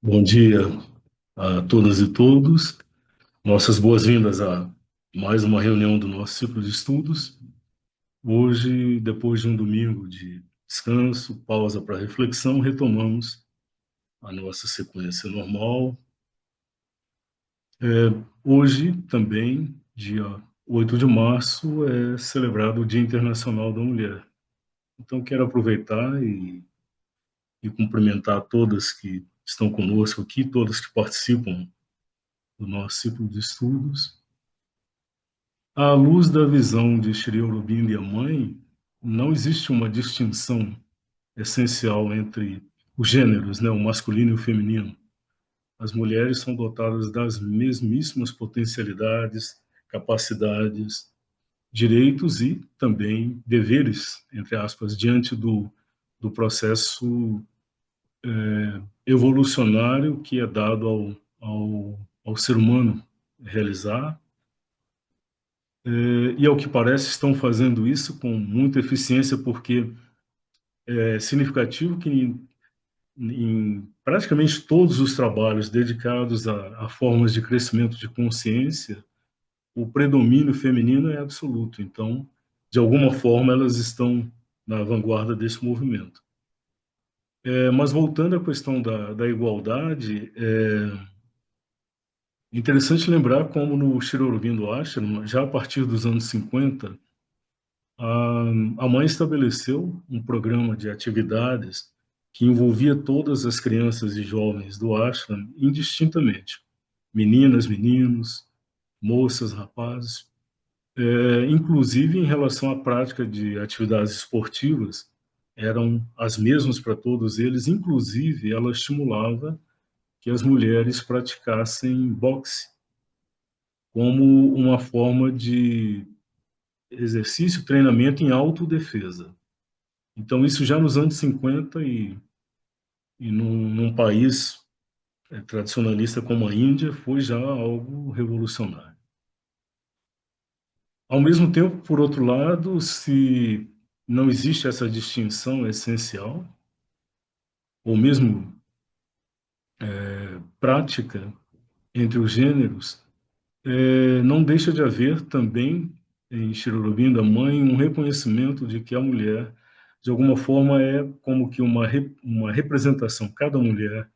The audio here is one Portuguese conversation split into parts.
Bom dia a todas e todos. Nossas boas-vindas a mais uma reunião do nosso ciclo de estudos. Hoje, depois de um domingo de descanso, pausa para reflexão, retomamos a nossa sequência normal. Hoje, também, dia 8 de março, é celebrado o Dia Internacional da Mulher. Então, quero aproveitar e cumprimentar todas que estão conosco aqui, todas que participam do nosso ciclo de estudos. À luz da visão de Shri Aurobindo e a mãe, não existe uma distinção essencial entre os gêneros, né, o masculino e o feminino. As mulheres são dotadas das mesmíssimas potencialidades, capacidades, direitos e também deveres, entre aspas, diante do processo evolucionário que é dado ao ser humano realizar. E, ao que parece, estão fazendo isso com muita eficiência, porque é significativo que em praticamente todos os trabalhos dedicados a formas de crescimento de consciência, o predomínio feminino é absoluto. Então, de alguma forma, elas estão na vanguarda desse movimento. Mas voltando à questão da igualdade, é interessante lembrar como no Shri Aurobindo Ashram, já a partir dos anos 50, a mãe estabeleceu um programa de atividades que envolvia todas as crianças e jovens do ashram indistintamente, meninas, meninos, moças, rapazes, inclusive em relação à prática de atividades esportivas, eram as mesmas para todos eles, inclusive ela estimulava que as mulheres praticassem boxe como uma forma de exercício, treinamento em autodefesa. Então, isso já nos anos 50 e num país tradicionalista como a Índia, foi já algo revolucionário. Ao mesmo tempo, por outro lado, se não existe essa distinção essencial, ou mesmo prática entre os gêneros, não deixa de haver também, em Shri Aurobindo, a mãe, um reconhecimento de que a mulher, de alguma forma, é como que uma representação, cada mulher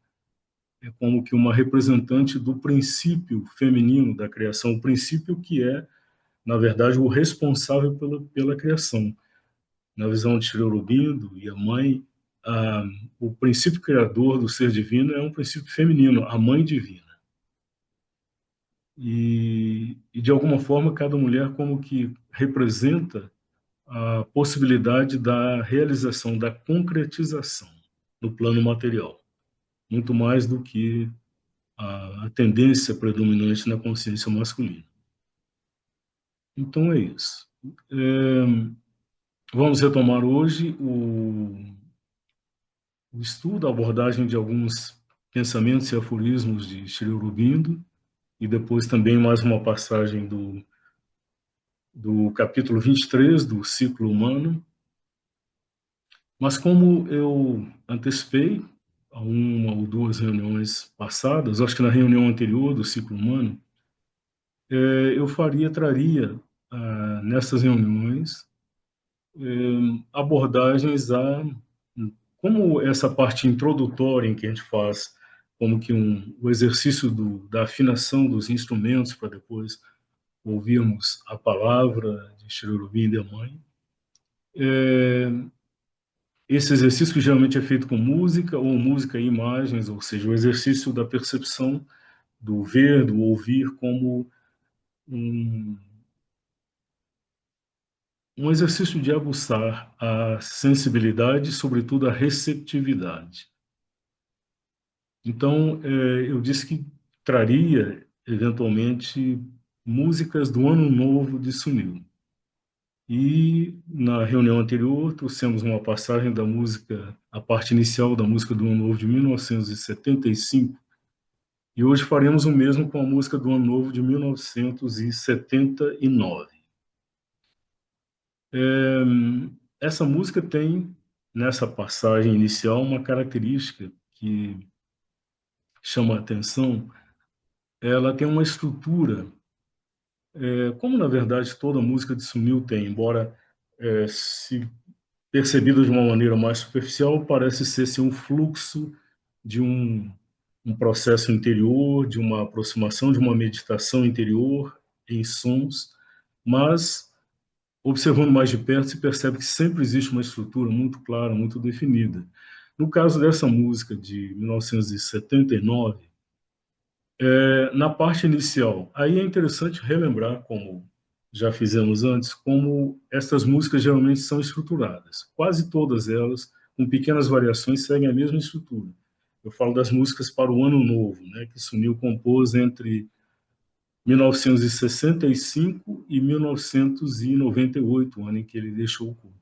é como que uma representante do princípio feminino da criação, o princípio que é, na verdade, o responsável pela criação. Na visão de Shri Aurobindo e a mãe, a, o princípio criador do ser divino é um princípio feminino, a mãe divina. E de alguma forma, cada mulher como que representa a possibilidade da realização, da concretização no plano material, muito mais do que a tendência predominante na consciência masculina. Então é isso. É, vamos retomar hoje o estudo, a abordagem de alguns pensamentos e aforismos de Shri Aurobindo, e depois também mais uma passagem do capítulo 23 do Ciclo Humano. Mas como eu antecipei a uma ou duas reuniões passadas, acho que na reunião anterior do Ciclo Humano, eu traria nessas reuniões abordagens a como essa parte introdutória em que a gente faz como que o exercício da afinação dos instrumentos para depois ouvirmos a palavra de Shri Aurobindo e a mãe. Esse exercício que geralmente é feito com música ou música e imagens, ou seja, o exercício da percepção do ver, do ouvir como um, um exercício de aguçar a sensibilidade e, sobretudo, a receptividade. Então, eu disse que traria, eventualmente, músicas do Ano Novo de Sunil. E, na reunião anterior, trouxemos uma passagem da música, a parte inicial da música do Ano Novo de 1975, e hoje faremos o mesmo com a música do Ano Novo de 1979. Essa música tem, nessa passagem inicial, uma característica que chama a atenção, ela tem uma estrutura, como na verdade toda música de Sunil tem, embora se percebida de uma maneira mais superficial, parece ser assim, um fluxo de um processo interior, de uma aproximação, de uma meditação interior em sons, mas observando mais de perto se percebe que sempre existe uma estrutura muito clara, muito definida. No caso dessa música de 1979, na parte inicial, aí é interessante relembrar, como já fizemos antes, como essas músicas geralmente são estruturadas. Quase todas elas, com pequenas variações, seguem a mesma estrutura. Eu falo das músicas para o Ano Novo, né, que Sunil compôs entre 1965 e 1998, o ano em que ele deixou o corpo.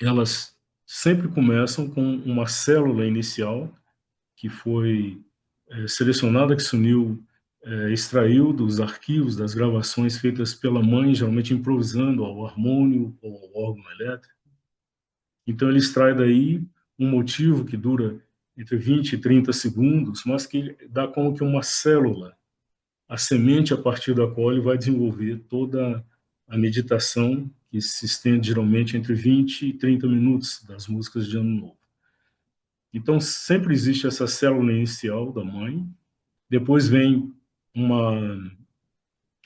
Elas sempre começam com uma célula inicial que foi selecionada, que Sunil extraiu dos arquivos, das gravações feitas pela mãe, geralmente improvisando ao harmônio ou ao órgão elétrico. Então ele extrai daí um motivo que dura entre 20 e 30 segundos, mas que dá como que uma célula, a semente a partir da qual ele vai desenvolver toda a meditação, que se estende geralmente entre 20 e 30 minutos das músicas de Ano Novo. Então sempre existe essa célula inicial da mãe, depois vem uma,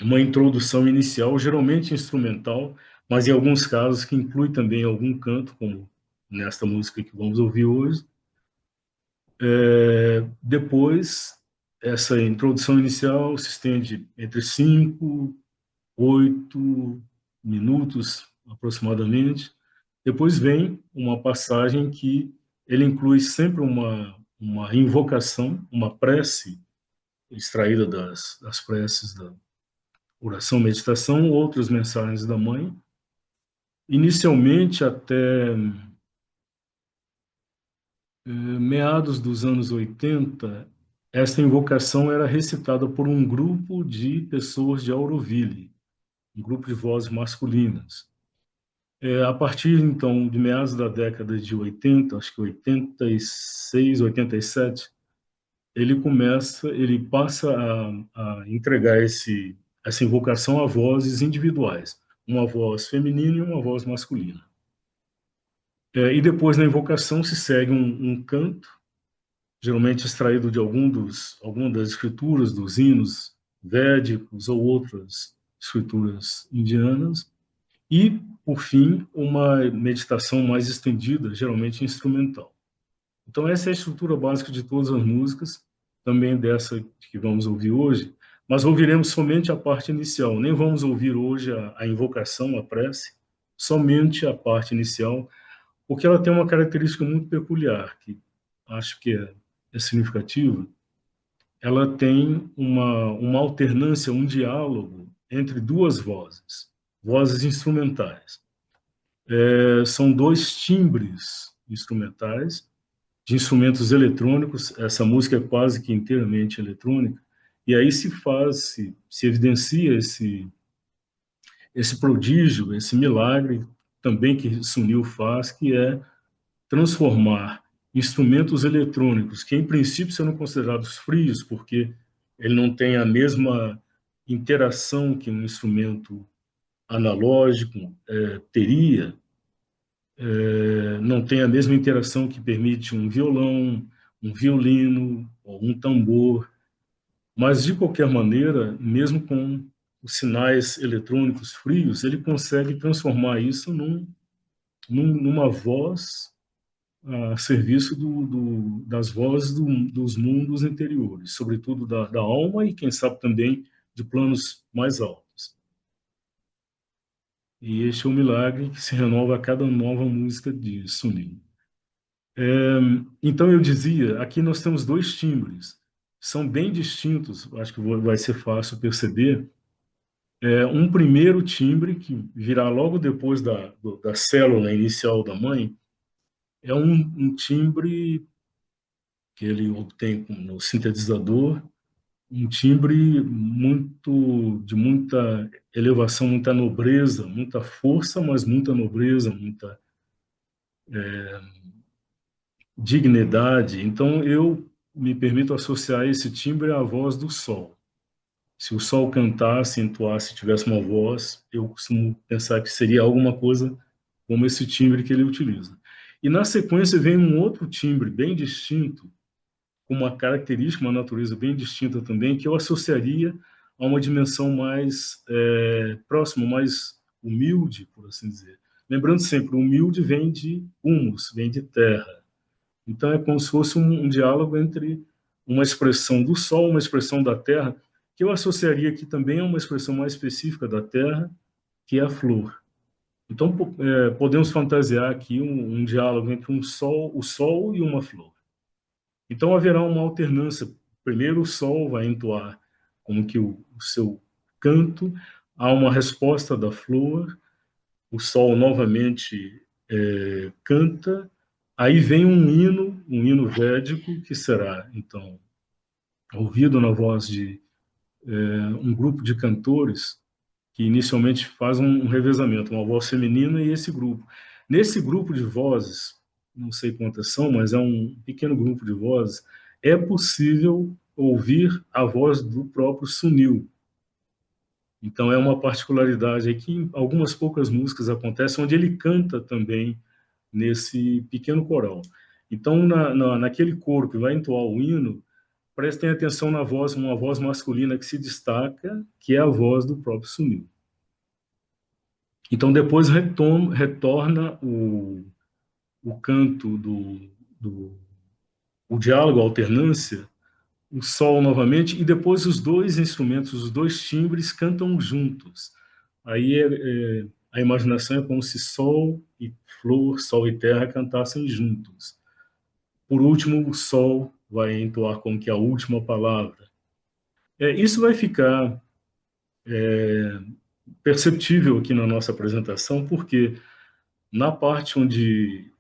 uma introdução inicial, geralmente instrumental, mas em alguns casos que inclui também algum canto, como nesta música que vamos ouvir hoje. Depois, essa introdução inicial se estende entre 5, 8 minutos aproximadamente. Depois vem uma passagem que ele inclui sempre uma invocação, uma prece extraída das preces da oração, meditação, outras mensagens da mãe. Inicialmente, até meados dos anos 80, esta invocação era recitada por um grupo de pessoas de Auroville, um grupo de vozes masculinas. A partir, então, de meados da década de 80, acho que 86, 87, ele passa a entregar essa invocação a vozes individuais, uma voz feminina e uma voz masculina. E depois, na invocação, se segue um canto, geralmente extraído de alguma das escrituras, dos hinos védicos ou outras escrituras indianas, e, por fim, uma meditação mais estendida, geralmente instrumental. Então, essa é a estrutura básica de todas as músicas, também dessa que vamos ouvir hoje, mas ouviremos somente a parte inicial, nem vamos ouvir hoje a invocação, a prece, somente a parte inicial, porque ela tem uma característica muito peculiar, que acho que é significativa. Ela tem uma alternância, um diálogo entre duas vozes, vozes instrumentais. São dois timbres instrumentais, de instrumentos eletrônicos. Essa música é quase que inteiramente eletrônica, e aí se evidencia esse prodígio, esse milagre também que Sunil faz, que é transformar instrumentos eletrônicos, que em princípio serão considerados frios, porque ele não tem a mesma interação que um instrumento analógico teria, não tem a mesma interação que permite um violão, um violino ou um tambor, mas de qualquer maneira, mesmo com os sinais eletrônicos frios, ele consegue transformar isso numa voz a serviço das vozes dos mundos interiores, sobretudo da alma e, quem sabe, também de planos mais altos. E este é um milagre que se renova a cada nova música de Sunil. Então, eu dizia, aqui nós temos dois timbres, são bem distintos, acho que vai ser fácil perceber. Um primeiro timbre, que virá logo depois da célula inicial da mãe, é um timbre que ele obtém no sintetizador, um timbre de muita elevação, muita nobreza, muita força, mas muita nobreza, muita dignidade. Então, eu me permito associar esse timbre à voz do sol. Se o sol cantasse, entoasse, tivesse uma voz, eu costumo pensar que seria alguma coisa como esse timbre que ele utiliza. E na sequência vem um outro timbre bem distinto, com uma característica, uma natureza bem distinta também, que eu associaria a uma dimensão mais próxima, mais humilde, por assim dizer. Lembrando sempre, humilde vem de humus, vem de terra. Então é como se fosse um diálogo entre uma expressão do sol, uma expressão da terra, que eu associaria aqui também a uma expressão mais específica da terra, que é a flor. Então podemos fantasiar aqui um diálogo entre o sol e uma flor. Então haverá uma alternância. Primeiro o sol vai entoar como que o seu canto, há uma resposta da flor, o sol novamente canta, aí vem um hino védico, que será, então, ouvido na voz de um grupo de cantores, que inicialmente faz um revezamento, uma voz feminina e esse grupo. Nesse grupo de vozes, não sei quantas são, mas é um pequeno grupo de vozes, é possível ouvir a voz do próprio Sunil. Então é uma particularidade aí que em algumas poucas músicas acontece, onde ele canta também nesse pequeno coral. Então, naquele coro que vai entoar o hino, prestem atenção na voz, uma voz masculina que se destaca, que é a voz do próprio Sunil. Então, depois retorna o canto o diálogo, a alternância, o sol novamente, e depois os dois instrumentos, os dois timbres cantam juntos. Aí a imaginação é como se sol e flor, sol e terra cantassem juntos. Por último, o sol vai entoar como que a última palavra. Isso vai ficar perceptível aqui na nossa apresentação, porque na parte onde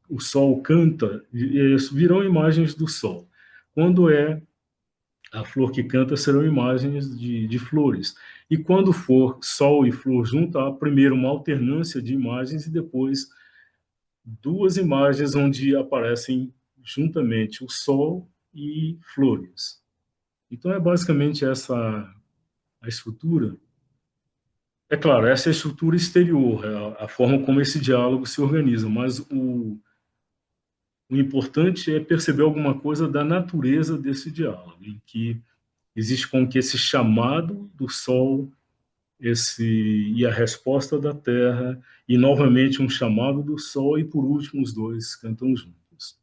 o sol canta, virão imagens do sol. Quando é a flor que canta, serão imagens de flores. E quando for sol e flor junto, há primeiro uma alternância de imagens e depois duas imagens onde aparecem juntamente o sol e flores. Então é basicamente essa a estrutura. É claro, essa é a estrutura exterior, é a forma como esse diálogo se organiza, mas o importante é perceber alguma coisa da natureza desse diálogo, em que existe como que esse chamado do sol, e a resposta da terra, e novamente um chamado do sol, e por último os dois cantam juntos.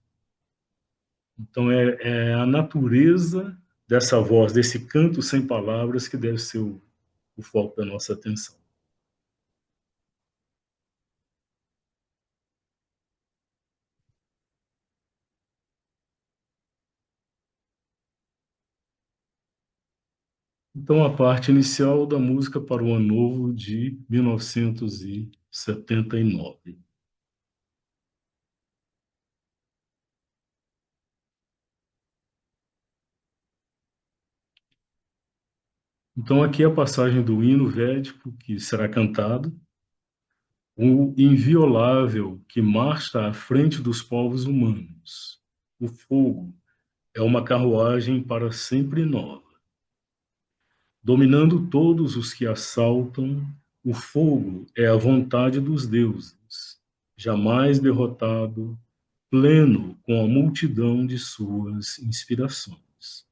Então é a natureza dessa voz, desse canto sem palavras, que deve ser o foco da nossa atenção. Então, a parte inicial da música para o Ano Novo de 1979. Então, aqui é a passagem do hino védico, que será cantado, o inviolável que marcha à frente dos povos humanos. O fogo é uma carruagem para sempre nova. Dominando todos os que assaltam, o fogo é a vontade dos deuses, jamais derrotado, pleno com a multidão de suas inspirações.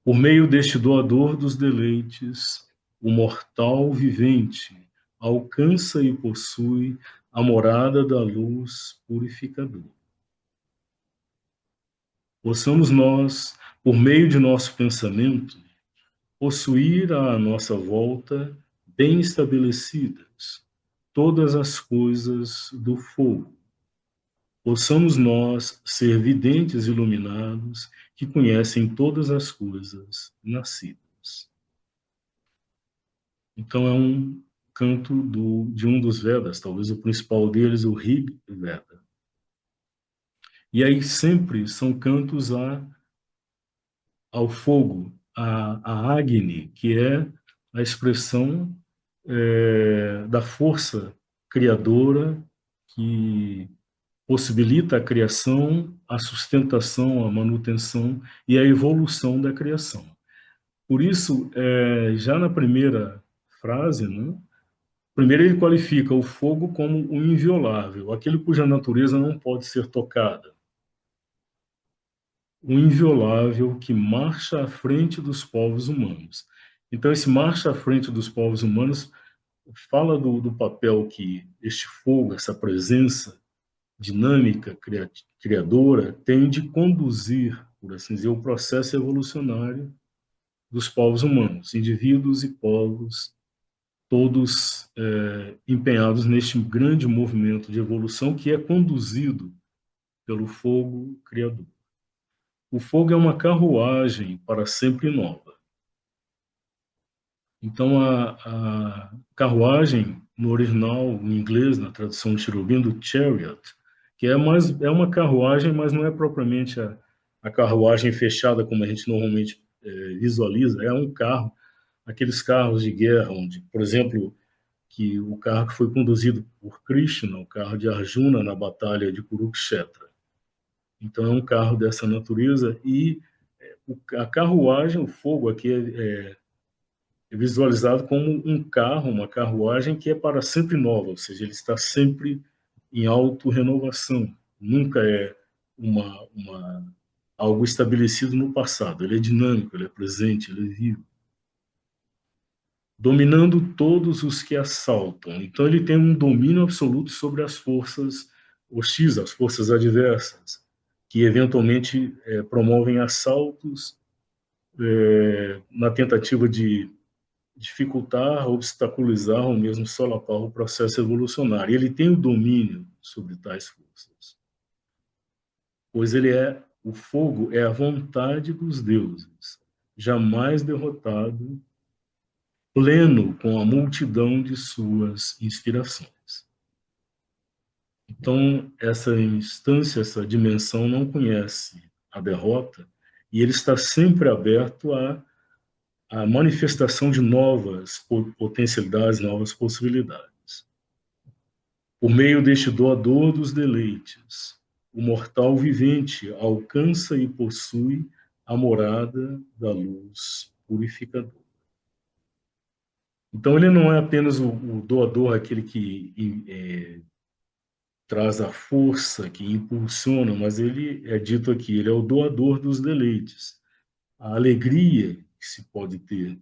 Por meio deste doador dos deleites, o mortal vivente alcança e possui a morada da luz purificadora. Possamos nós, por meio de nosso pensamento, possuir à nossa volta, bem estabelecidas, todas as coisas do fogo. Possamos nós ser videntes iluminados que conhecem todas as coisas nascidas. Então é um canto de um dos Vedas, talvez o principal deles, o Rig Veda. E aí sempre são cantos ao fogo, a Agni, que é a expressão da força criadora que possibilita a criação, a sustentação, a manutenção e a evolução da criação. Por isso, já na primeira frase, né, primeiro ele qualifica o fogo como o inviolável, aquele cuja natureza não pode ser tocada. O inviolável que marcha à frente dos povos humanos. Então, esse marcha à frente dos povos humanos fala do papel que este fogo, essa presença dinâmica, criadora, tem de conduzir, por assim dizer, o processo evolucionário dos povos humanos, indivíduos e povos, todos empenhados neste grande movimento de evolução que é conduzido pelo fogo criador. O fogo é uma carruagem para sempre nova. Então, a carruagem, no original, em inglês, na tradução cherubim, do chariot, que é uma carruagem, mas não é propriamente a carruagem fechada, como a gente normalmente visualiza, é um carro, aqueles carros de guerra, onde, por exemplo, que o carro que foi conduzido por Krishna, o carro de Arjuna, na batalha de Kurukshetra. Então, é um carro dessa natureza, e a carruagem, o fogo aqui é visualizado como um carro, uma carruagem que é para sempre nova, ou seja, ele está sempre em auto-renovação. Nunca é algo estabelecido no passado. Ele é dinâmico, ele é presente, ele é vivo. Dominando todos os que assaltam. Então, ele tem um domínio absoluto sobre as forças hostis, as forças adversas, que eventualmente promovem assaltos na tentativa de dificultar, obstaculizar ou mesmo solapar o processo evolucionário. Ele tem o domínio sobre tais forças, pois o fogo é a vontade dos deuses, jamais derrotado, pleno com a multidão de suas inspirações. Então, essa instância, essa dimensão não conhece a derrota e ele está sempre aberto a manifestação de novas potencialidades, novas possibilidades. Por meio deste doador dos deleites, o mortal vivente alcança e possui a morada da luz purificadora. Então, ele não é apenas o doador, aquele que traz a força, que impulsiona, mas ele é dito aqui, ele é o doador dos deleites. A alegria que se pode ter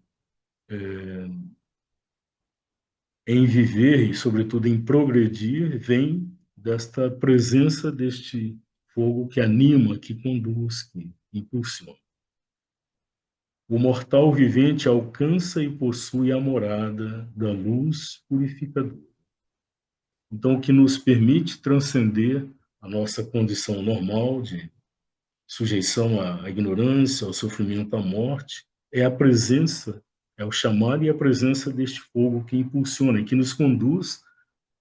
em viver e, sobretudo, em progredir, vem desta presença deste fogo que anima, que conduz, que impulsiona. O mortal vivente alcança e possui a morada da luz purificadora. Então, o que nos permite transcender a nossa condição normal de sujeição à ignorância, ao sofrimento, à morte, é a presença, é o chamado e a presença deste fogo que impulsiona, que nos conduz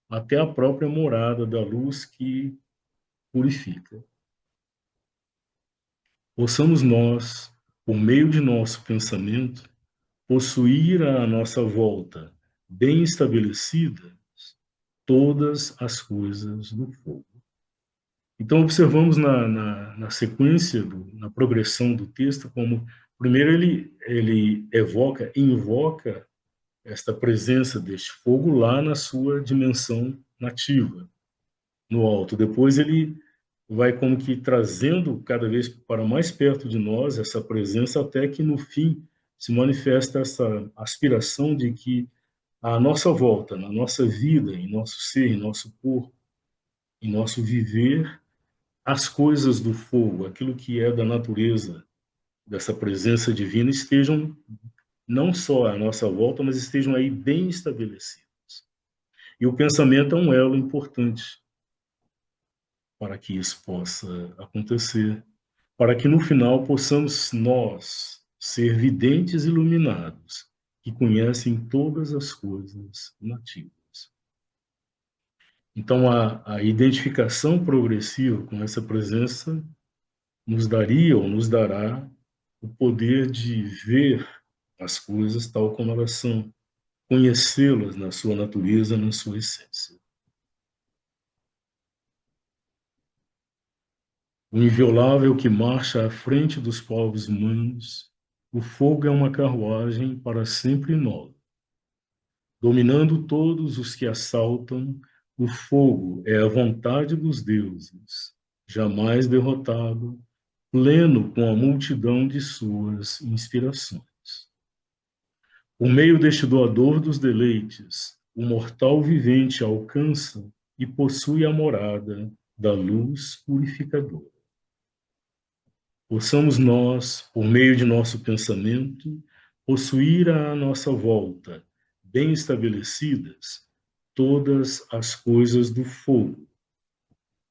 até a própria morada da luz que purifica. Possamos nós, por meio de nosso pensamento, possuir à nossa volta, bem estabelecidas, todas as coisas do fogo. Então, observamos na sequência, na progressão do texto, como, primeiro, ele invoca esta presença deste fogo lá na sua dimensão nativa, no alto. Depois ele vai como que trazendo cada vez para mais perto de nós essa presença, até que no fim se manifesta essa aspiração de que à nossa volta, na nossa vida, em nosso ser, em nosso corpo, em nosso viver, as coisas do fogo, aquilo que é da natureza dessa presença divina, estejam não só à nossa volta, mas estejam aí bem estabelecidas. E o pensamento é um elo importante para que isso possa acontecer, para que no final possamos nós ser videntes iluminados, que conhecem todas as coisas nativas. Então, a identificação progressiva com essa presença nos daria ou nos dará o poder de ver as coisas tal como elas são, conhecê-las na sua natureza, na sua essência. o inviolável que marcha à frente dos povos humanos, o fogo é uma carruagem para sempre nova. Dominando todos os que assaltam, o fogo é a vontade dos deuses, jamais derrotado, pleno com a multidão de suas inspirações. Por meio deste doador dos deleites, o mortal vivente alcança e possui a morada da luz purificadora. Possamos nós, por meio de nosso pensamento, possuir à nossa volta, bem estabelecidas, todas as coisas do fogo.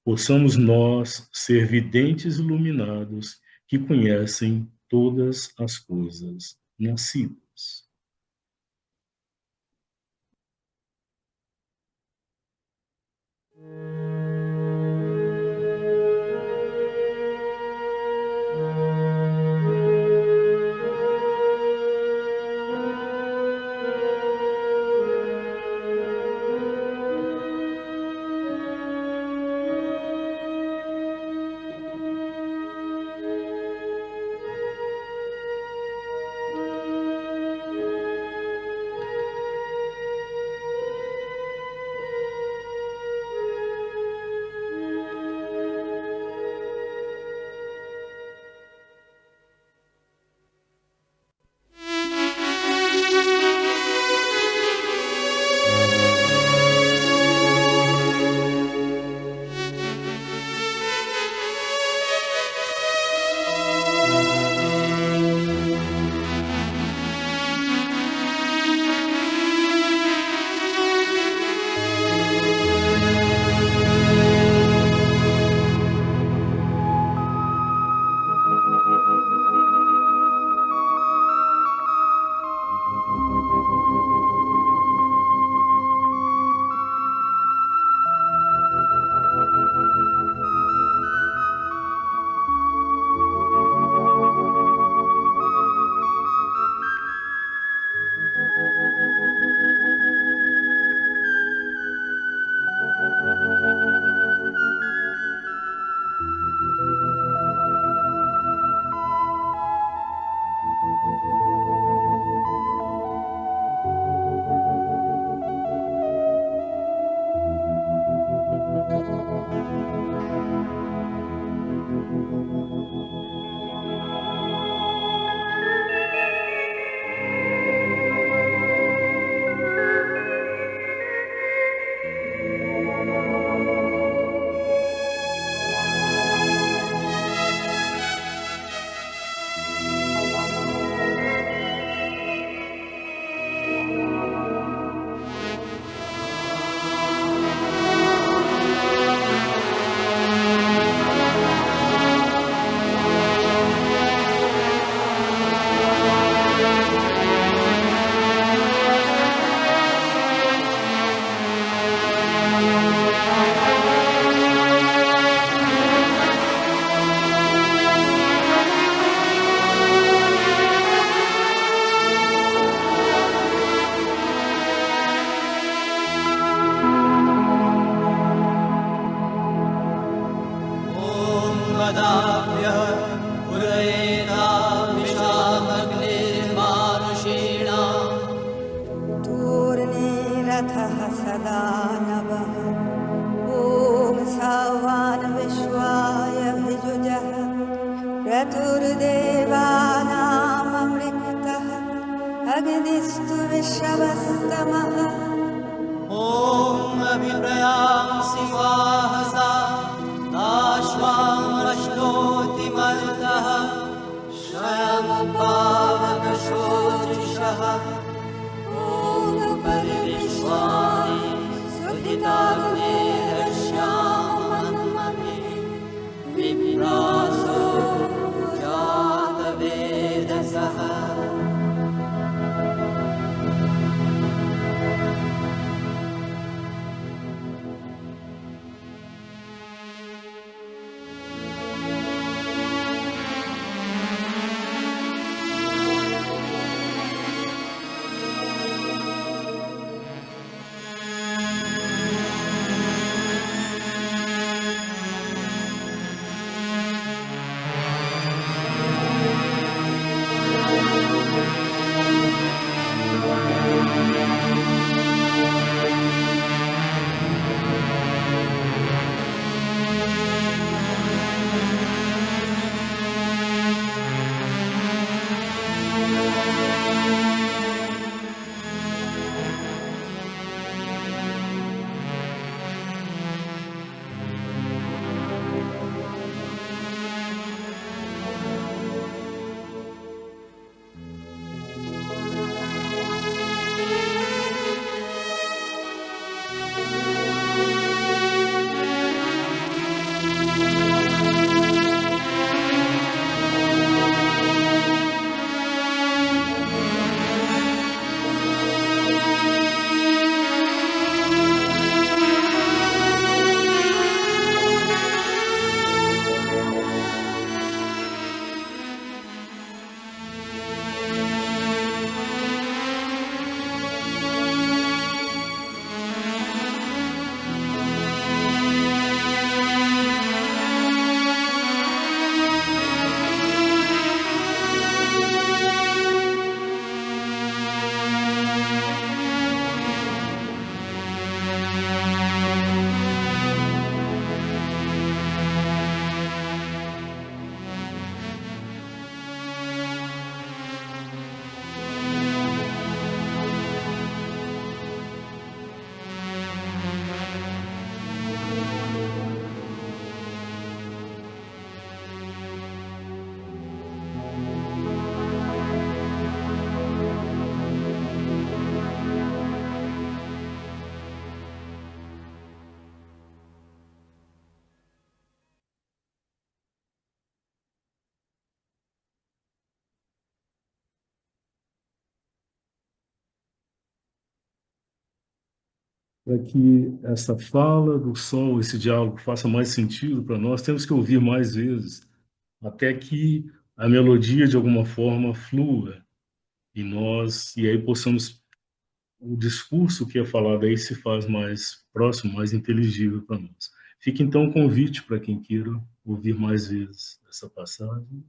Possamos nós ser videntes iluminados que conhecem todas as coisas nascidas. para que essa fala do Sol, esse diálogo faça mais sentido para nós, temos que ouvir mais vezes, até que a melodia, de alguma forma, flua e nós, e aí possamos, o discurso que é falado aí se faz mais próximo, mais inteligível para nós. Fica então um convite para quem queira ouvir mais vezes essa passagem.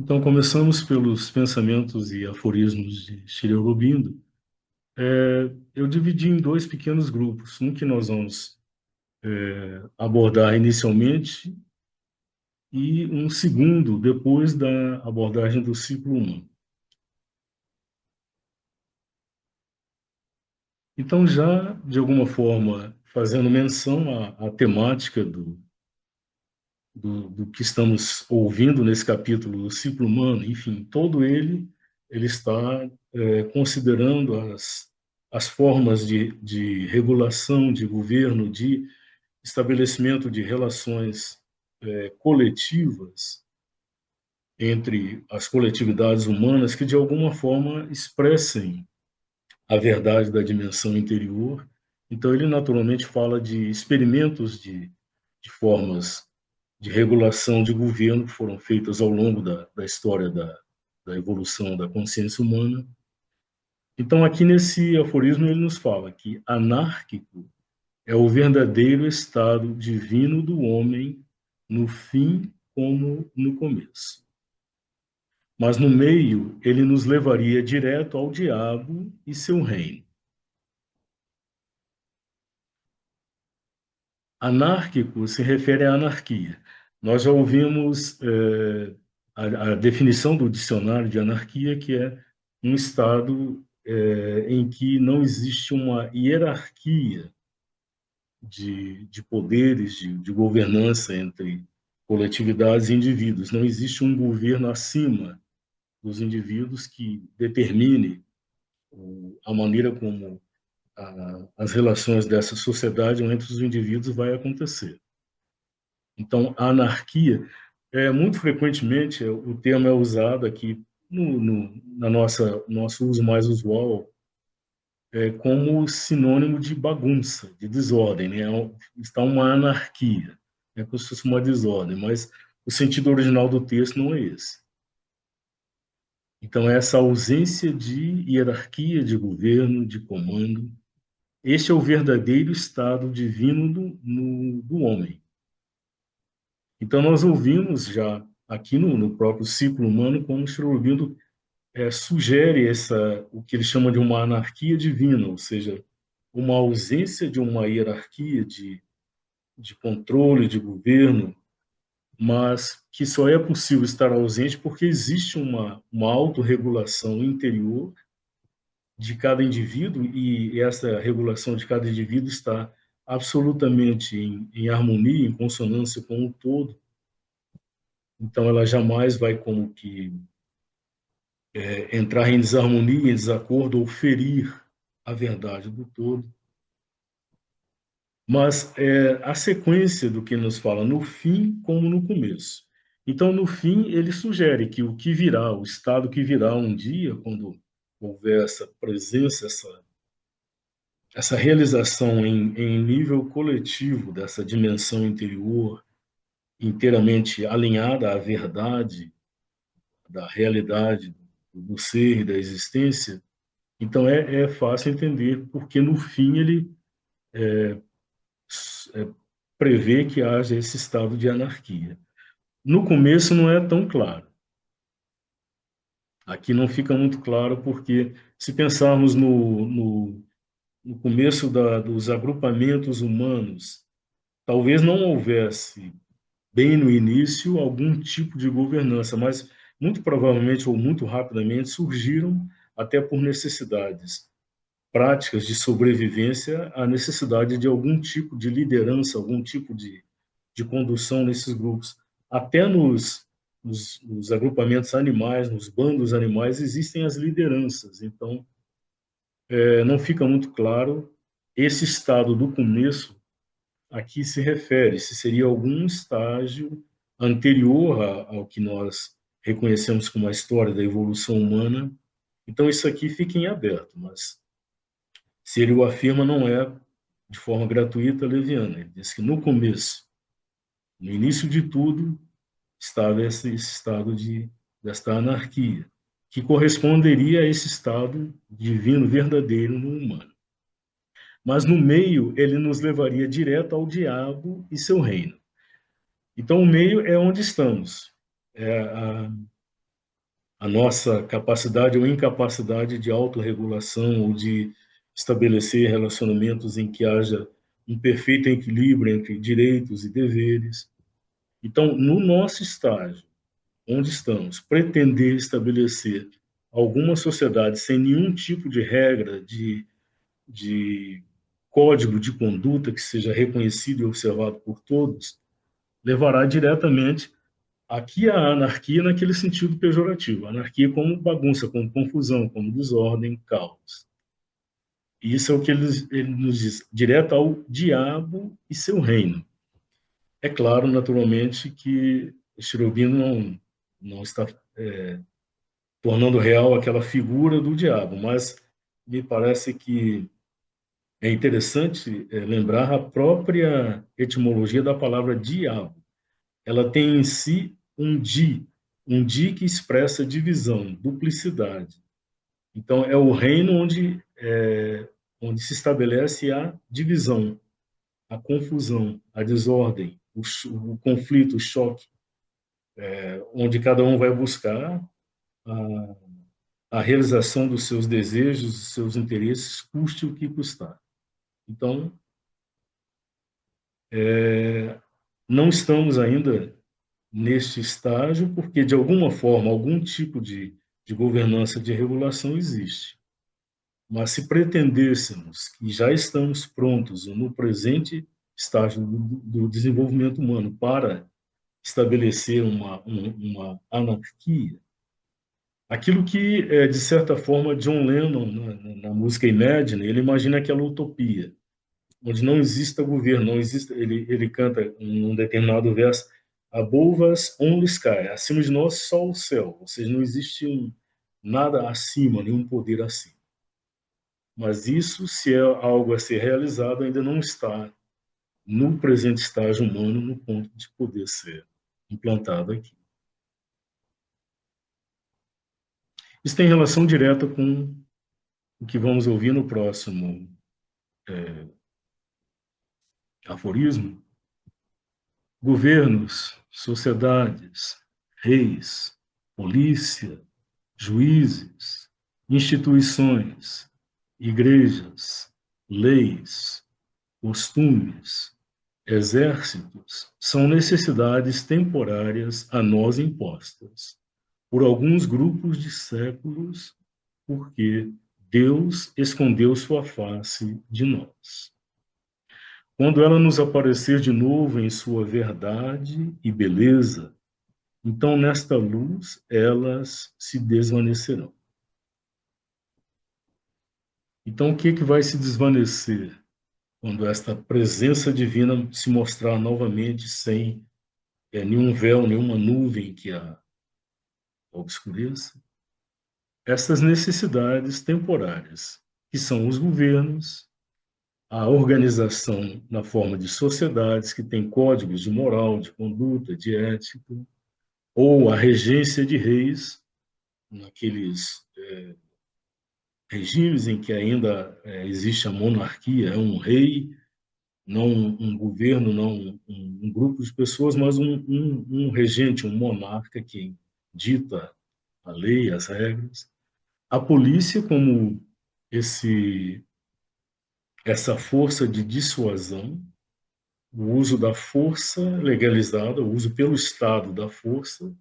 Então, começamos pelos pensamentos e aforismos de Shri Aurobindo. Eu dividi em dois pequenos grupos. Um que nós vamos abordar inicialmente e um segundo depois da abordagem do ciclo humano. Então, já de alguma forma fazendo menção à temática do que estamos ouvindo nesse capítulo do ciclo humano, enfim, todo ele está considerando as formas de regulação, de governo, de estabelecimento de relações coletivas entre as coletividades humanas que, de alguma forma, expressem a verdade da dimensão interior. Então, ele naturalmente fala de experimentos de formas de regulação de governo que foram feitas ao longo da história da evolução da consciência humana. Então, aqui nesse aforismo, ele nos fala que anárquico é o verdadeiro estado divino do homem no fim como no começo. Mas no meio, ele nos levaria direto ao diabo e seu reino. Anárquico se refere à anarquia. Nós já ouvimos a definição do dicionário de anarquia, que é um estado em que não existe uma hierarquia de poderes, de governança entre coletividades e indivíduos. Não existe um governo acima dos indivíduos que determine a maneira como as relações dessa sociedade ou entre os indivíduos vai acontecer. Então, a anarquia, muito frequentemente, o termo é usado aqui na nosso uso mais usual como sinônimo de bagunça, de desordem, né? Está uma anarquia, é como se fosse uma desordem, mas o sentido original do texto não é esse. Então, essa ausência de hierarquia de governo, de comando, este é o verdadeiro estado divino do homem. Então, nós ouvimos já aqui no próprio ciclo humano como o Sri Aurobindo sugere o que ele chama de uma anarquia divina, ou seja, uma ausência de uma hierarquia de controle, de governo, mas que só é possível estar ausente porque existe uma autorregulação interior de cada indivíduo e essa regulação de cada indivíduo está absolutamente em harmonia, em consonância com o todo. Então, ela jamais vai como que entrar em desarmonia, em desacordo ou ferir a verdade do todo. Mas a sequência do que nos fala no fim como no começo. Então, no fim, ele sugere que o que virá, o estado que virá um dia, quando houver essa presença, essa realização em nível coletivo dessa dimensão interior, inteiramente alinhada à verdade da realidade do ser e da existência, então é fácil entender porque no fim ele é, prevê que haja esse estado de anarquia. No começo não é tão claro. Aqui não fica muito claro porque se pensarmos no começo dos agrupamentos humanos, talvez não houvesse bem no início algum tipo de governança, mas muito provavelmente ou muito rapidamente surgiram até por necessidades práticas de sobrevivência a necessidade de algum tipo de liderança, algum tipo de condução nesses grupos. Até nos agrupamentos animais, nos bandos animais, existem as lideranças. Então, não fica muito claro esse estado do começo a que se refere, se seria algum estágio anterior ao que nós reconhecemos como a história da evolução humana. Então, isso aqui fica em aberto, mas se ele o afirma, não é de forma gratuita, leviana. Ele diz que no começo, no início de tudo, estava esse estado desta anarquia, que corresponderia a esse estado divino verdadeiro no humano. Mas no meio, ele nos levaria direto ao diabo e seu reino. Então, o meio é onde estamos. É a nossa capacidade ou incapacidade de autorregulação ou de estabelecer relacionamentos em que haja um perfeito equilíbrio entre direitos e deveres. Então, no nosso estágio, onde estamos, pretender estabelecer alguma sociedade sem nenhum tipo de regra, de código de conduta que seja reconhecido e observado por todos, levará diretamente aqui a anarquia naquele sentido pejorativo. Anarquia como bagunça, como confusão, como desordem, caos. E isso é o que ele nos diz, direto ao diabo e seu reino. É claro, naturalmente, que Cherubino não está tornando real aquela figura do diabo, mas me parece que é interessante lembrar a própria etimologia da palavra diabo. Ela tem em si um di que expressa divisão, duplicidade. Então, é o reino onde se estabelece a divisão, a confusão, a desordem, o conflito, o choque, onde cada um vai buscar a, a realização dos seus desejos, dos seus interesses, custe o que custar. Então, não estamos ainda neste estágio, porque, de alguma forma, algum tipo de governança, de regulação existe. Mas se pretendêssemos que já estamos prontos no presente estágio do desenvolvimento humano para estabelecer uma anarquia, aquilo que, de certa forma, John Lennon, na música Imagine, ele imagina aquela utopia, onde não exista governo, não existe, ele canta em um determinado verso, above us only sky, acima de nós só o céu, ou seja, não existe nada acima, nenhum poder acima. Mas isso, se é algo a ser realizado, ainda não está no presente estágio humano, no ponto de poder ser implantado aqui. Isso tem relação direta com o que vamos ouvir no próximo aforismo. Governos, sociedades, reis, polícia, juízes, instituições, igrejas, leis, costumes, exércitos são necessidades temporárias a nós impostas por alguns grupos de séculos, porque Deus escondeu sua face de nós. Quando ela nos aparecer de novo em sua verdade e beleza, então nesta luz elas se desvanecerão. Então o que vai se desvanecer quando esta presença divina se mostrar novamente sem nenhum véu, nenhuma nuvem que a obscureça? Essas necessidades temporárias, que são os governos, a organização na forma de sociedades que têm códigos de moral, de conduta, de ética, ou a regência de reis, naqueles regimes em que ainda existe a monarquia, é um rei, não um governo, não um grupo de pessoas, mas um regente, um monarca que dita a lei, as regras. A polícia como essa força de dissuasão, o uso da força legalizada, o uso pelo Estado da força,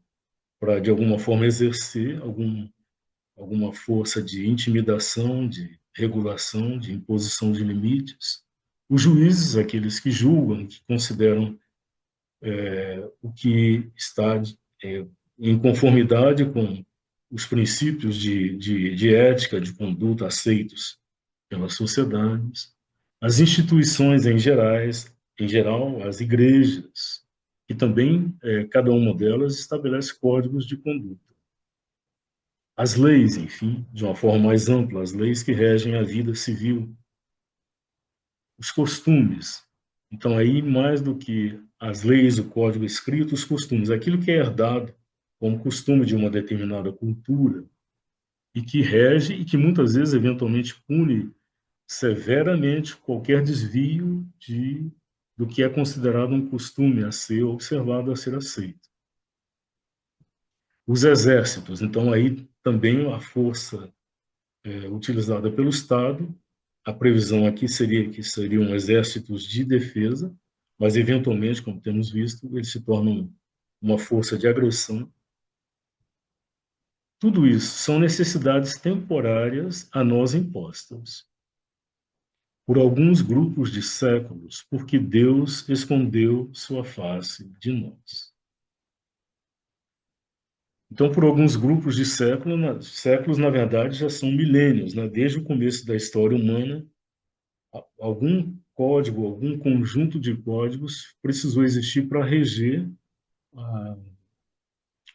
para, de alguma forma, exercer alguma força de intimidação, de regulação, de imposição de limites. Os juízes, aqueles que julgam, que consideram o que está em conformidade com os princípios de ética, de conduta aceitos pelas sociedades, as instituições em geral, as igrejas, que também, cada uma delas estabelece códigos de conduta. As leis, enfim, de uma forma mais ampla, as leis que regem a vida civil, os costumes. Então, aí, mais do que as leis, o código escrito, os costumes, aquilo que é herdado como costume de uma determinada cultura e que rege e que muitas vezes, eventualmente, pune severamente qualquer desvio do que é considerado um costume a ser observado, a ser aceito. Os exércitos, então, aí também a força utilizada pelo Estado. A previsão aqui seria que seriam exércitos de defesa, mas eventualmente, como temos visto, eles se tornam uma força de agressão. Tudo isso são necessidades temporárias a nós impostas por alguns grupos de séculos, porque Deus escondeu sua face de nós. Então, por alguns grupos de séculos, na verdade, já são milênios, né? Desde o começo da história humana, algum código, algum conjunto de códigos precisou existir para reger ah,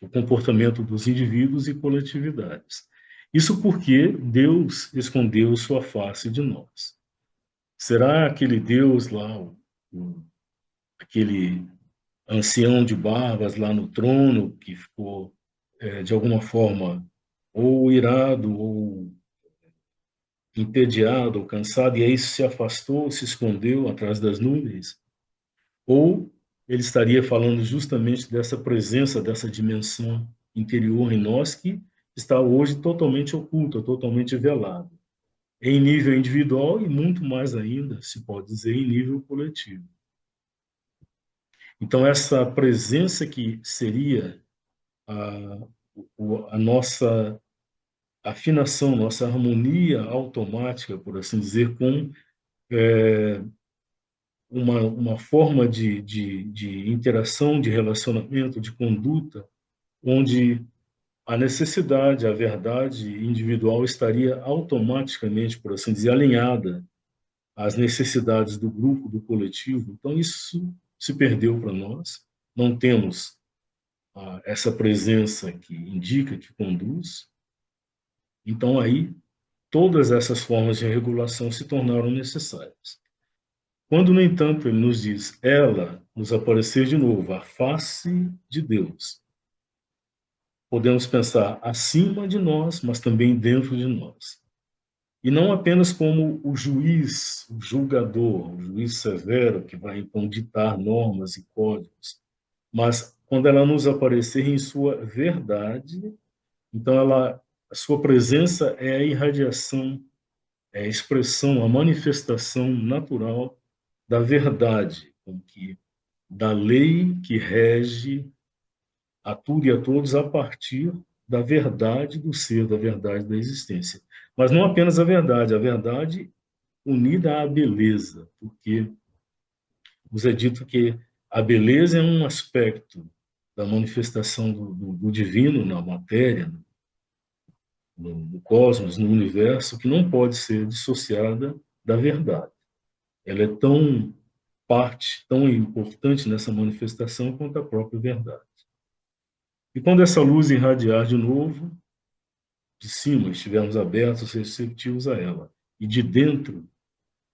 o comportamento dos indivíduos e coletividades. Isso porque Deus escondeu sua face de nós. Será aquele Deus lá, aquele ancião de barbas lá no trono, que ficou, de alguma forma, ou irado, ou entediado, ou cansado, e aí se afastou, se escondeu atrás das nuvens? Ou ele estaria falando justamente dessa presença, dessa dimensão interior em nós que está hoje totalmente oculta, totalmente velada, em nível individual e muito mais ainda, se pode dizer, em nível coletivo. Então, essa presença que seria a, a nossa afinação, nossa harmonia automática, por assim dizer, com uma forma de interação, de relacionamento, de conduta, onde a necessidade, a verdade individual estaria automaticamente, por assim dizer, alinhada às necessidades do grupo, do coletivo. Então, isso se perdeu para nós. Não temos essa presença que indica, que conduz. Então, aí, todas essas formas de regulação se tornaram necessárias. Quando, no entanto, ele nos diz, ela nos aparecer de novo, a face de Deus, podemos pensar acima de nós, mas também dentro de nós. E não apenas como o juiz, o julgador, o juiz severo que vai então ditar normas e códigos, mas quando ela nos aparecer em sua verdade, então a sua presença é a irradiação, é a expressão, a manifestação natural da verdade, da lei que rege a tudo e a todos a partir da verdade do ser, da verdade da existência. Mas não apenas a verdade unida à beleza, porque nos é dito que a beleza é um aspecto da manifestação do divino na matéria, no cosmos, no universo, que não pode ser dissociada da verdade. Ela é tão parte, tão importante nessa manifestação quanto a própria verdade. E quando essa luz irradiar de novo, de cima estivermos abertos, receptivos a ela, e de dentro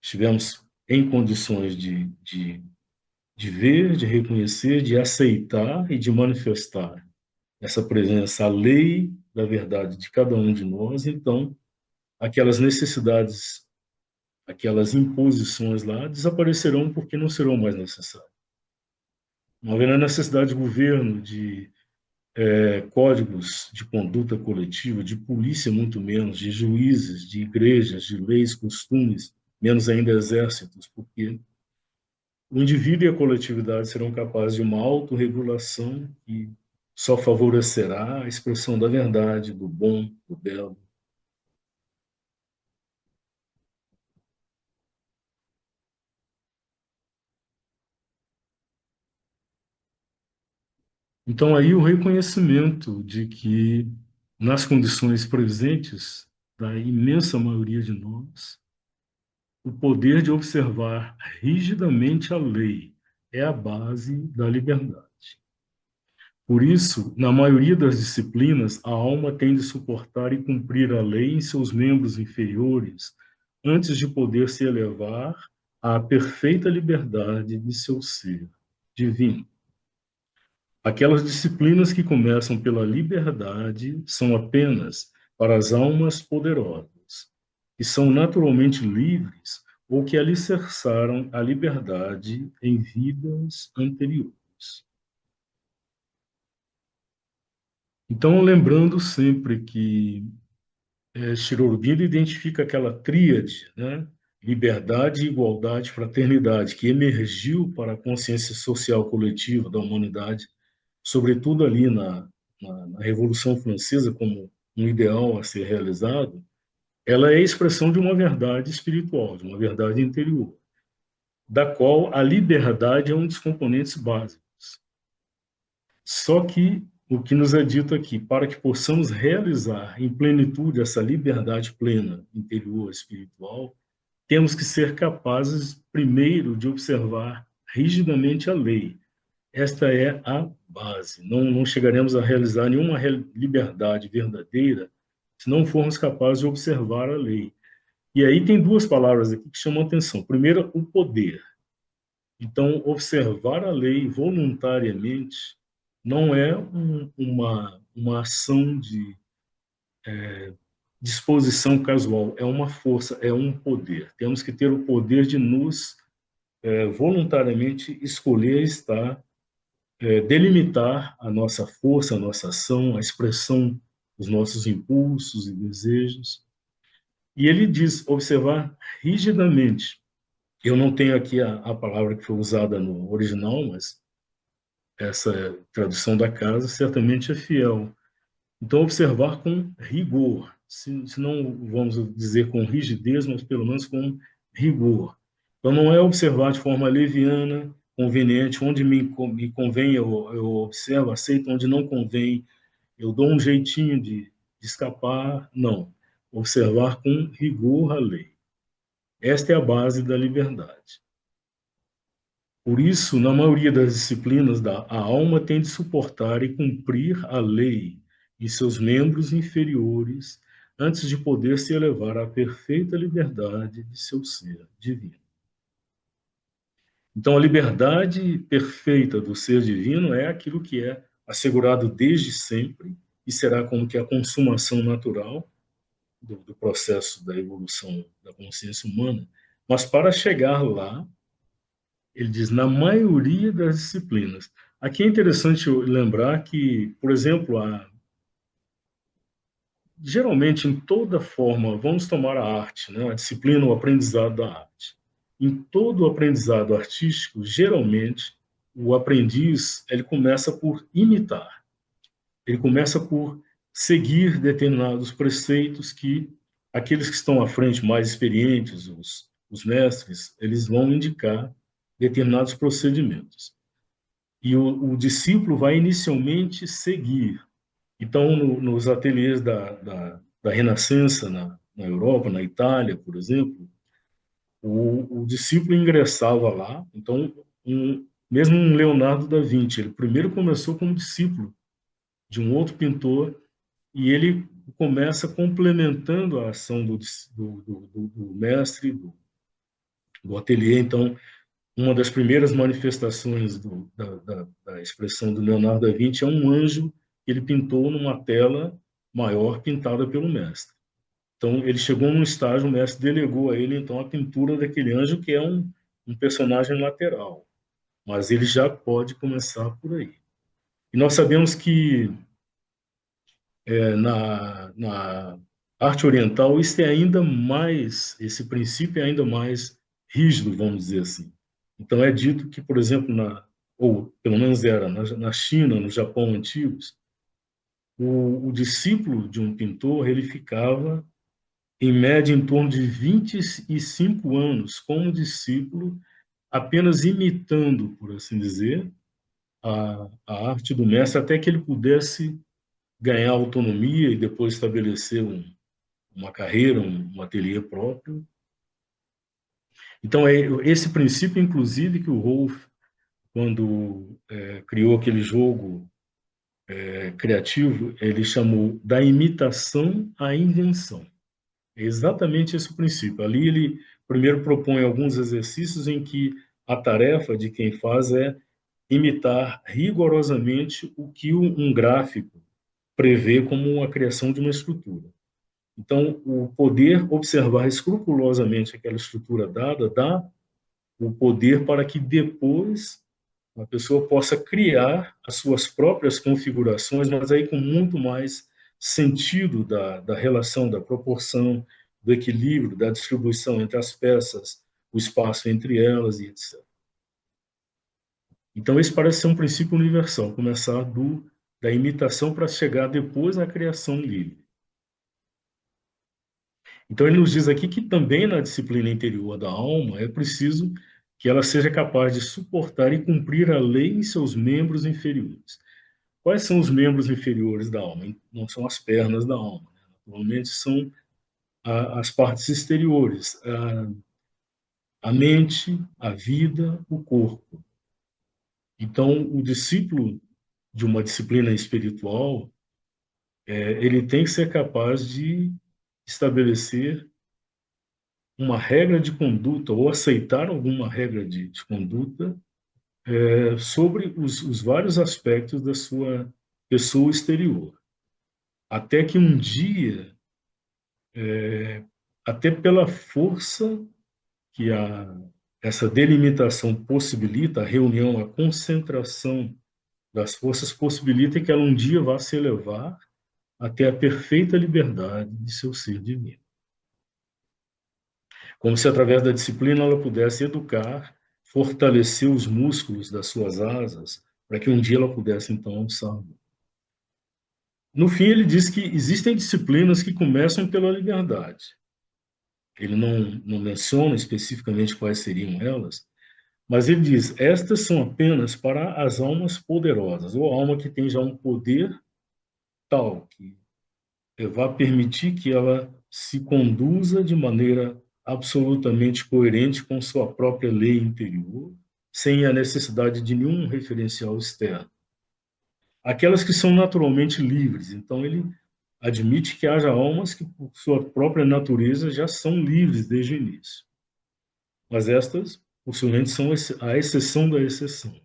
estivermos em condições de ver, de reconhecer, de aceitar e de manifestar essa presença, a lei da verdade de cada um de nós, então aquelas necessidades, aquelas imposições lá desaparecerão porque não serão mais necessárias. Não haverá necessidade de governo, de códigos de conduta coletiva, de polícia muito menos, de juízes, de igrejas, de leis, costumes, menos ainda exércitos, porque o indivíduo e a coletividade serão capazes de uma autorregulação que só favorecerá a expressão da verdade, do bom, do belo. Então, aí o reconhecimento de que, nas condições presentes da imensa maioria de nós, o poder de observar rigidamente a lei é a base da liberdade. Por isso, na maioria das disciplinas, a alma tem de suportar e cumprir a lei em seus membros inferiores, antes de poder se elevar à perfeita liberdade de seu ser divino. Aquelas disciplinas que começam pela liberdade são apenas para as almas poderosas, que são naturalmente livres ou que alicerçaram a liberdade em vidas anteriores. Então, lembrando sempre que Shri Aurobindo identifica aquela tríade, né? Liberdade, igualdade, fraternidade, que emergiu para a consciência social coletiva da humanidade, sobretudo ali na Revolução Francesa, como um ideal a ser realizado. Ela é a expressão de uma verdade espiritual, de uma verdade interior, da qual a liberdade é um dos componentes básicos. Só que o que nos é dito aqui, para que possamos realizar em plenitude essa liberdade plena, interior, espiritual, temos que ser capazes, primeiro, de observar rigidamente a lei. Esta é a base. Não chegaremos a realizar nenhuma liberdade verdadeira se não formos capazes de observar a lei. E aí tem duas palavras aqui que chamam a atenção. Primeiro, o poder. Então, observar a lei voluntariamente não é uma ação de disposição casual, é uma força, é um poder. Temos que ter o poder de nos voluntariamente escolher estar, delimitar a nossa força, a nossa ação, a expressão dos nossos impulsos e desejos. E ele diz observar rigidamente. Eu não tenho aqui a palavra que foi usada no original, mas essa tradução da casa certamente é fiel. Então, observar com rigor, se não vamos dizer com rigidez, mas pelo menos com rigor. Então, não é observar de forma leviana, conveniente, onde me convém eu observo, aceito, onde não convém, eu dou um jeitinho de escapar, não. Observar com rigor a lei. Esta é a base da liberdade. Por isso, na maioria das disciplinas, a alma tem de suportar e cumprir a lei em seus membros inferiores antes de poder se elevar à perfeita liberdade de seu ser divino. Então, a liberdade perfeita do ser divino é aquilo que é assegurado desde sempre e será como que a consumação natural do processo da evolução da consciência humana. Mas para chegar lá, ele diz, na maioria das disciplinas. Aqui é interessante lembrar que, por exemplo, geralmente em toda forma, vamos tomar a arte, né? A disciplina, o aprendizado da arte. Em todo o aprendizado artístico, geralmente, o aprendiz ele começa por imitar. Ele começa por seguir determinados preceitos que aqueles que estão à frente, mais experientes, os mestres, eles vão indicar determinados procedimentos. E o discípulo vai inicialmente seguir. Então, nos ateliês da Renascença, na Europa, na Itália, por exemplo, o discípulo ingressava lá. Então, mesmo um Leonardo da Vinci, ele primeiro começou como discípulo de um outro pintor e ele começa complementando a ação do mestre, do ateliê. Então, uma das primeiras manifestações da expressão do Leonardo da Vinci é um anjo que ele pintou numa tela maior pintada pelo mestre. Então, ele chegou num estágio, o mestre delegou a ele, então, a pintura daquele anjo, que é um personagem lateral. Mas ele já pode começar por aí. E nós sabemos que na arte oriental, isso é ainda mais, esse princípio é ainda mais rígido, vamos dizer assim. Então, é dito que, por exemplo, ou pelo menos era, na China, no Japão antigos, o discípulo de um pintor, ele ficava, em média, em torno de 25 anos como discípulo, apenas imitando, por assim dizer, a arte do mestre, até que ele pudesse ganhar autonomia e depois estabelecer uma carreira, um ateliê próprio. Então, é esse princípio, inclusive, que o Rolf, quando criou aquele jogo criativo, ele chamou da imitação à invenção. É exatamente esse o princípio. Ali ele primeiro propõe alguns exercícios em que a tarefa de quem faz é imitar rigorosamente o que um gráfico prevê como a criação de uma estrutura. Então, o poder observar escrupulosamente aquela estrutura dada dá o poder para que depois a pessoa possa criar as suas próprias configurações, mas aí com muito mais sentido da relação, da proporção, do equilíbrio, da distribuição entre as peças, o espaço entre elas e etc. Então, esse parece ser um princípio universal, começar da imitação para chegar depois à criação livre. Então, ele nos diz aqui que também na disciplina interior da alma é preciso que ela seja capaz de suportar e cumprir a lei em seus membros inferiores. Quais são os membros inferiores da alma? Não são as pernas da alma, né? Naturalmente são as partes exteriores, a mente, a vida, o corpo. Então, o discípulo de uma disciplina espiritual, ele tem que ser capaz de estabelecer uma regra de conduta ou aceitar alguma regra de conduta sobre os vários aspectos da sua pessoa exterior. Até que um dia, até pela força que essa delimitação possibilita, a reunião, a concentração das forças possibilita que ela um dia vá se elevar até a perfeita liberdade de seu ser divino. Como se através da disciplina ela pudesse educar, fortalecer os músculos das suas asas, para que um dia ela pudesse então alçar. No fim, ele diz que existem disciplinas que começam pela liberdade. Ele não menciona especificamente quais seriam elas, mas ele diz: estas são apenas para as almas poderosas, ou a alma que tem já um poder tal que vai permitir que ela se conduza de maneira absolutamente coerente com sua própria lei interior, sem a necessidade de nenhum referencial externo. Aquelas que são naturalmente livres, então ele admite que haja almas que, por sua própria natureza, já são livres desde o início. Mas estas, possivelmente, são a exceção da exceção.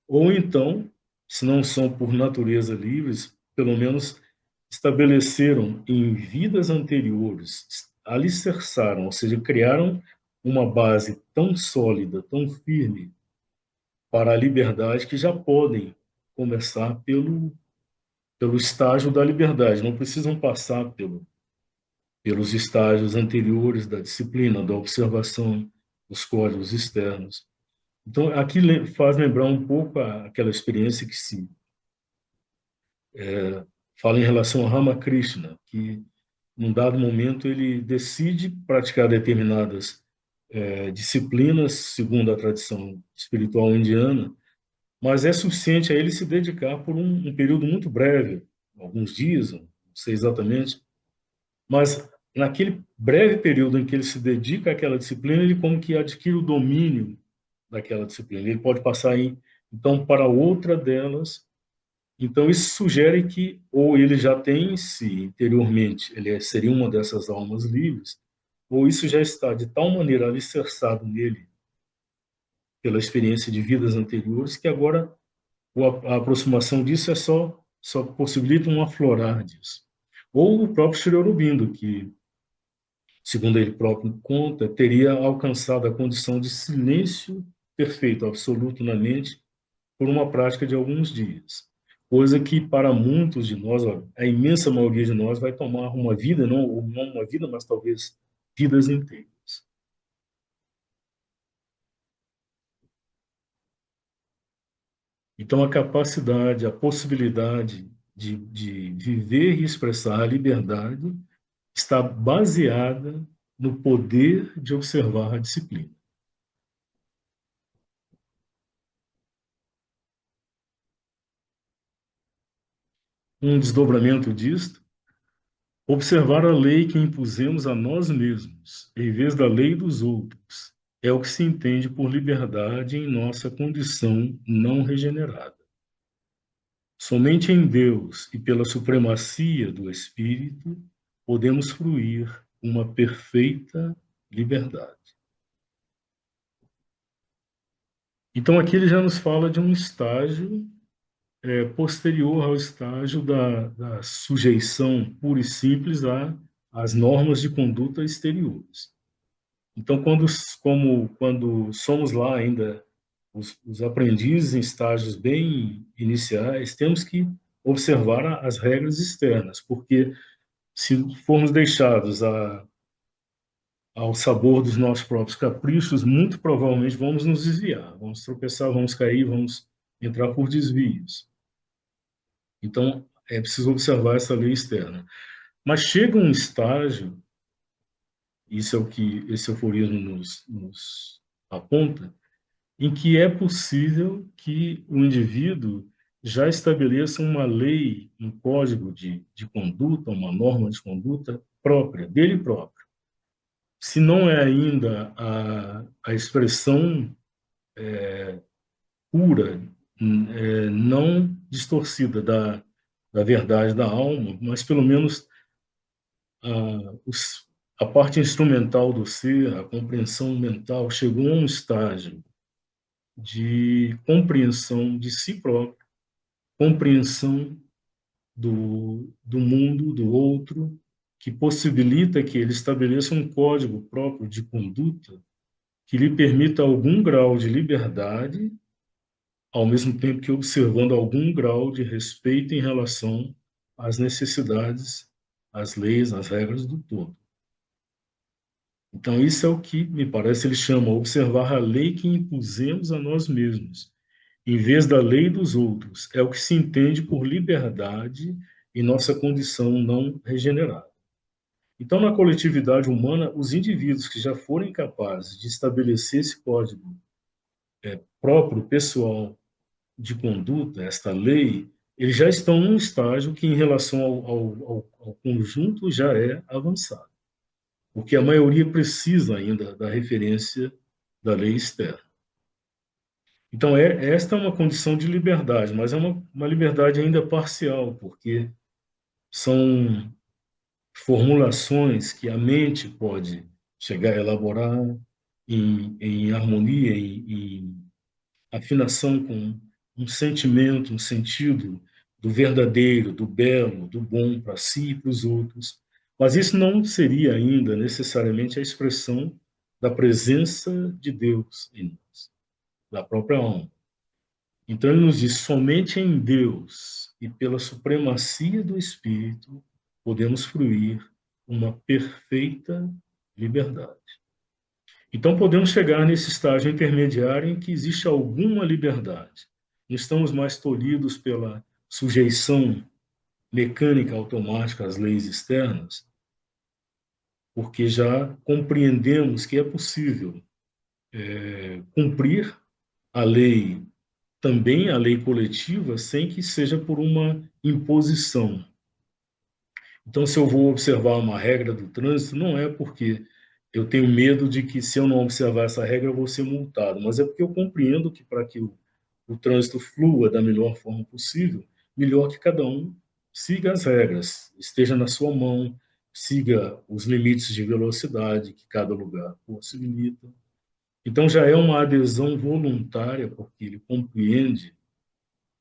Ou então, se não são por natureza livres, pelo menos estabeleceram em vidas anteriores, alicerçaram, ou seja, criaram uma base tão sólida, tão firme para a liberdade que já podem começar pelo estágio da liberdade, não precisam passar pelos estágios anteriores da disciplina, da observação dos códigos externos. Então, aqui faz lembrar um pouco aquela experiência que se fala em relação a Ramakrishna, que num dado momento ele decide praticar determinadas disciplinas, segundo a tradição espiritual indiana, mas é suficiente a ele se dedicar por um período muito breve, alguns dias, não sei exatamente, mas naquele breve período em que ele se dedica àquela disciplina, ele como que adquire o domínio daquela disciplina. Ele pode passar então para outra delas. Então isso sugere que ou ele já tem se interiormente, seria uma dessas almas livres, ou isso já está de tal maneira alicerçado nele pela experiência de vidas anteriores que agora a aproximação disso só possibilita um aflorar disso. Ou o próprio Sri Aurobindo, que segundo ele próprio conta, teria alcançado a condição de silêncio perfeito, absoluto na mente, por uma prática de alguns dias. Coisa que, para muitos de nós, a imensa maioria de nós, vai tomar uma vida, não uma vida, mas talvez vidas inteiras. Então, a capacidade, a possibilidade de viver e expressar a liberdade está baseada no poder de observar a disciplina. Um desdobramento disto, observar a lei que impusemos a nós mesmos, em vez da lei dos outros, é o que se entende por liberdade em nossa condição não regenerada. Somente em Deus e pela supremacia do Espírito podemos fruir uma perfeita liberdade. Então, aqui ele já nos fala de um estágio posterior ao estágio da sujeição pura e simples às normas de conduta exteriores. Então, quando somos lá ainda os aprendizes em estágios bem iniciais, temos que observar as regras externas, porque se formos deixados ao sabor dos nossos próprios caprichos, muito provavelmente vamos nos desviar, vamos tropeçar, vamos cair, vamos entrar por desvios. Então, é preciso observar essa lei externa. Mas chega um estágio, isso é o que esse aforismo nos aponta, em que é possível que o indivíduo já estabeleça uma lei, um código de conduta, uma norma de conduta própria, dele próprio. Se não é ainda a expressão pura, não distorcida da verdade da alma, mas pelo menos a parte instrumental do ser, a compreensão mental, chegou a um estágio de compreensão de si próprio, compreensão do mundo, do outro, que possibilita que ele estabeleça um código próprio de conduta que lhe permita algum grau de liberdade, ao mesmo tempo que observando algum grau de respeito em relação às necessidades, às leis, às regras do todo. Então, isso é o que, me parece, ele chama observar a lei que impusemos a nós mesmos, em vez da lei dos outros. É o que se entende por liberdade em nossa condição não regenerada. Então, na coletividade humana, os indivíduos que já forem capazes de estabelecer esse código próprio, pessoal, de conduta, esta lei, eles já estão num estágio que, em relação ao conjunto, já é avançado, porque a maioria precisa ainda da referência da lei externa. Então, esta é uma condição de liberdade, mas é uma liberdade ainda parcial, porque são formulações que a mente pode chegar a elaborar em harmonia, em afinação com um sentimento, um sentido do verdadeiro, do belo, do bom para si e para os outros. Mas isso não seria ainda necessariamente a expressão da presença de Deus em nós, da própria alma. Então ele nos diz: somente em Deus e pela supremacia do Espírito podemos fruir uma perfeita liberdade. Então podemos chegar nesse estágio intermediário em que existe alguma liberdade. Não estamos mais tolhidos pela sujeição mecânica automática às leis externas, porque já compreendemos que é possível cumprir a lei, também a lei coletiva, sem que seja por uma imposição. Então, se eu vou observar uma regra do trânsito, não é porque eu tenho medo de que, se eu não observar essa regra, eu vou ser multado, mas é porque eu compreendo que, para que o trânsito flua da melhor forma possível, melhor que cada um siga as regras, esteja na sua mão, siga os limites de velocidade que cada lugar possibilita. Então, já é uma adesão voluntária, porque ele compreende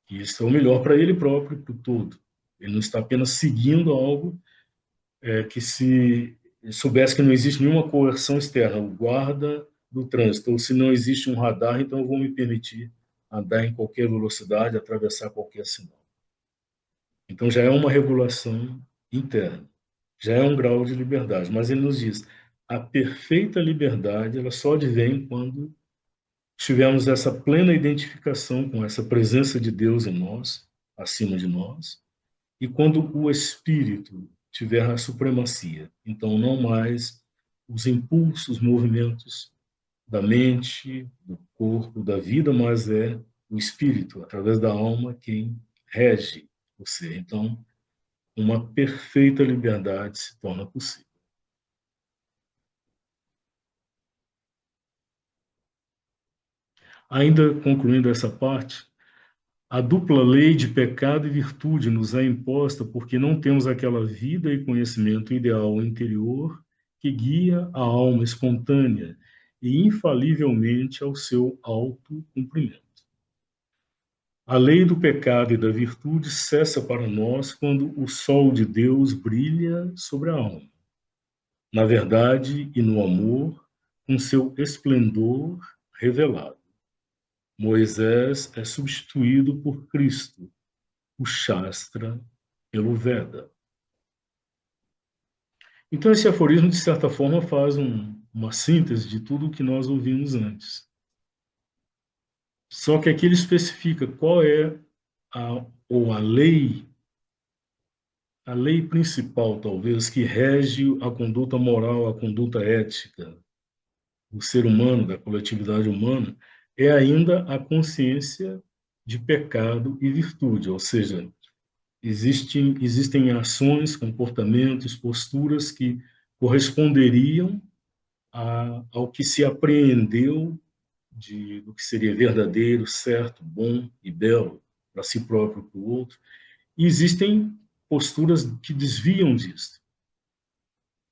que isso é o melhor para ele próprio e para o todo. Ele não está apenas seguindo algo que, se soubesse que não existe nenhuma coerção externa, o guarda do trânsito, ou se não existe um radar, então eu vou me permitir andar em qualquer velocidade, atravessar qualquer sinal. Então já é uma regulação interna, já é um grau de liberdade. Mas ele nos diz: a perfeita liberdade ela só advém quando tivermos essa plena identificação com essa presença de Deus em nós, acima de nós, e quando o espírito tiver a supremacia. Então, não mais os impulsos, movimentos da mente, do corpo, da vida, mas é o espírito, através da alma, quem rege o ser. Então, uma perfeita liberdade se torna possível. Ainda concluindo essa parte, A dupla lei de pecado e virtude nos é imposta porque não temos aquela vida e conhecimento ideal interior que guia a alma espontânea e infalivelmente ao seu autocumprimento. A lei do pecado e da virtude cessa para nós quando o sol de Deus brilha sobre a alma. Na verdade e no amor, com seu esplendor revelado. Moisés é substituído por Cristo, o Shastra pelo Veda. Então, esse aforismo, de certa forma, faz uma síntese de tudo o que nós ouvimos antes. Só que aqui ele especifica qual é ou a lei principal, talvez, que rege a conduta moral, a conduta ética do ser humano, da coletividade humana, é ainda a consciência de pecado e virtude, ou seja, existem ações, comportamentos, posturas que corresponderiam ao que se apreendeu do que seria verdadeiro, certo, bom e belo para si próprio e para o outro. E existem posturas que desviam disso.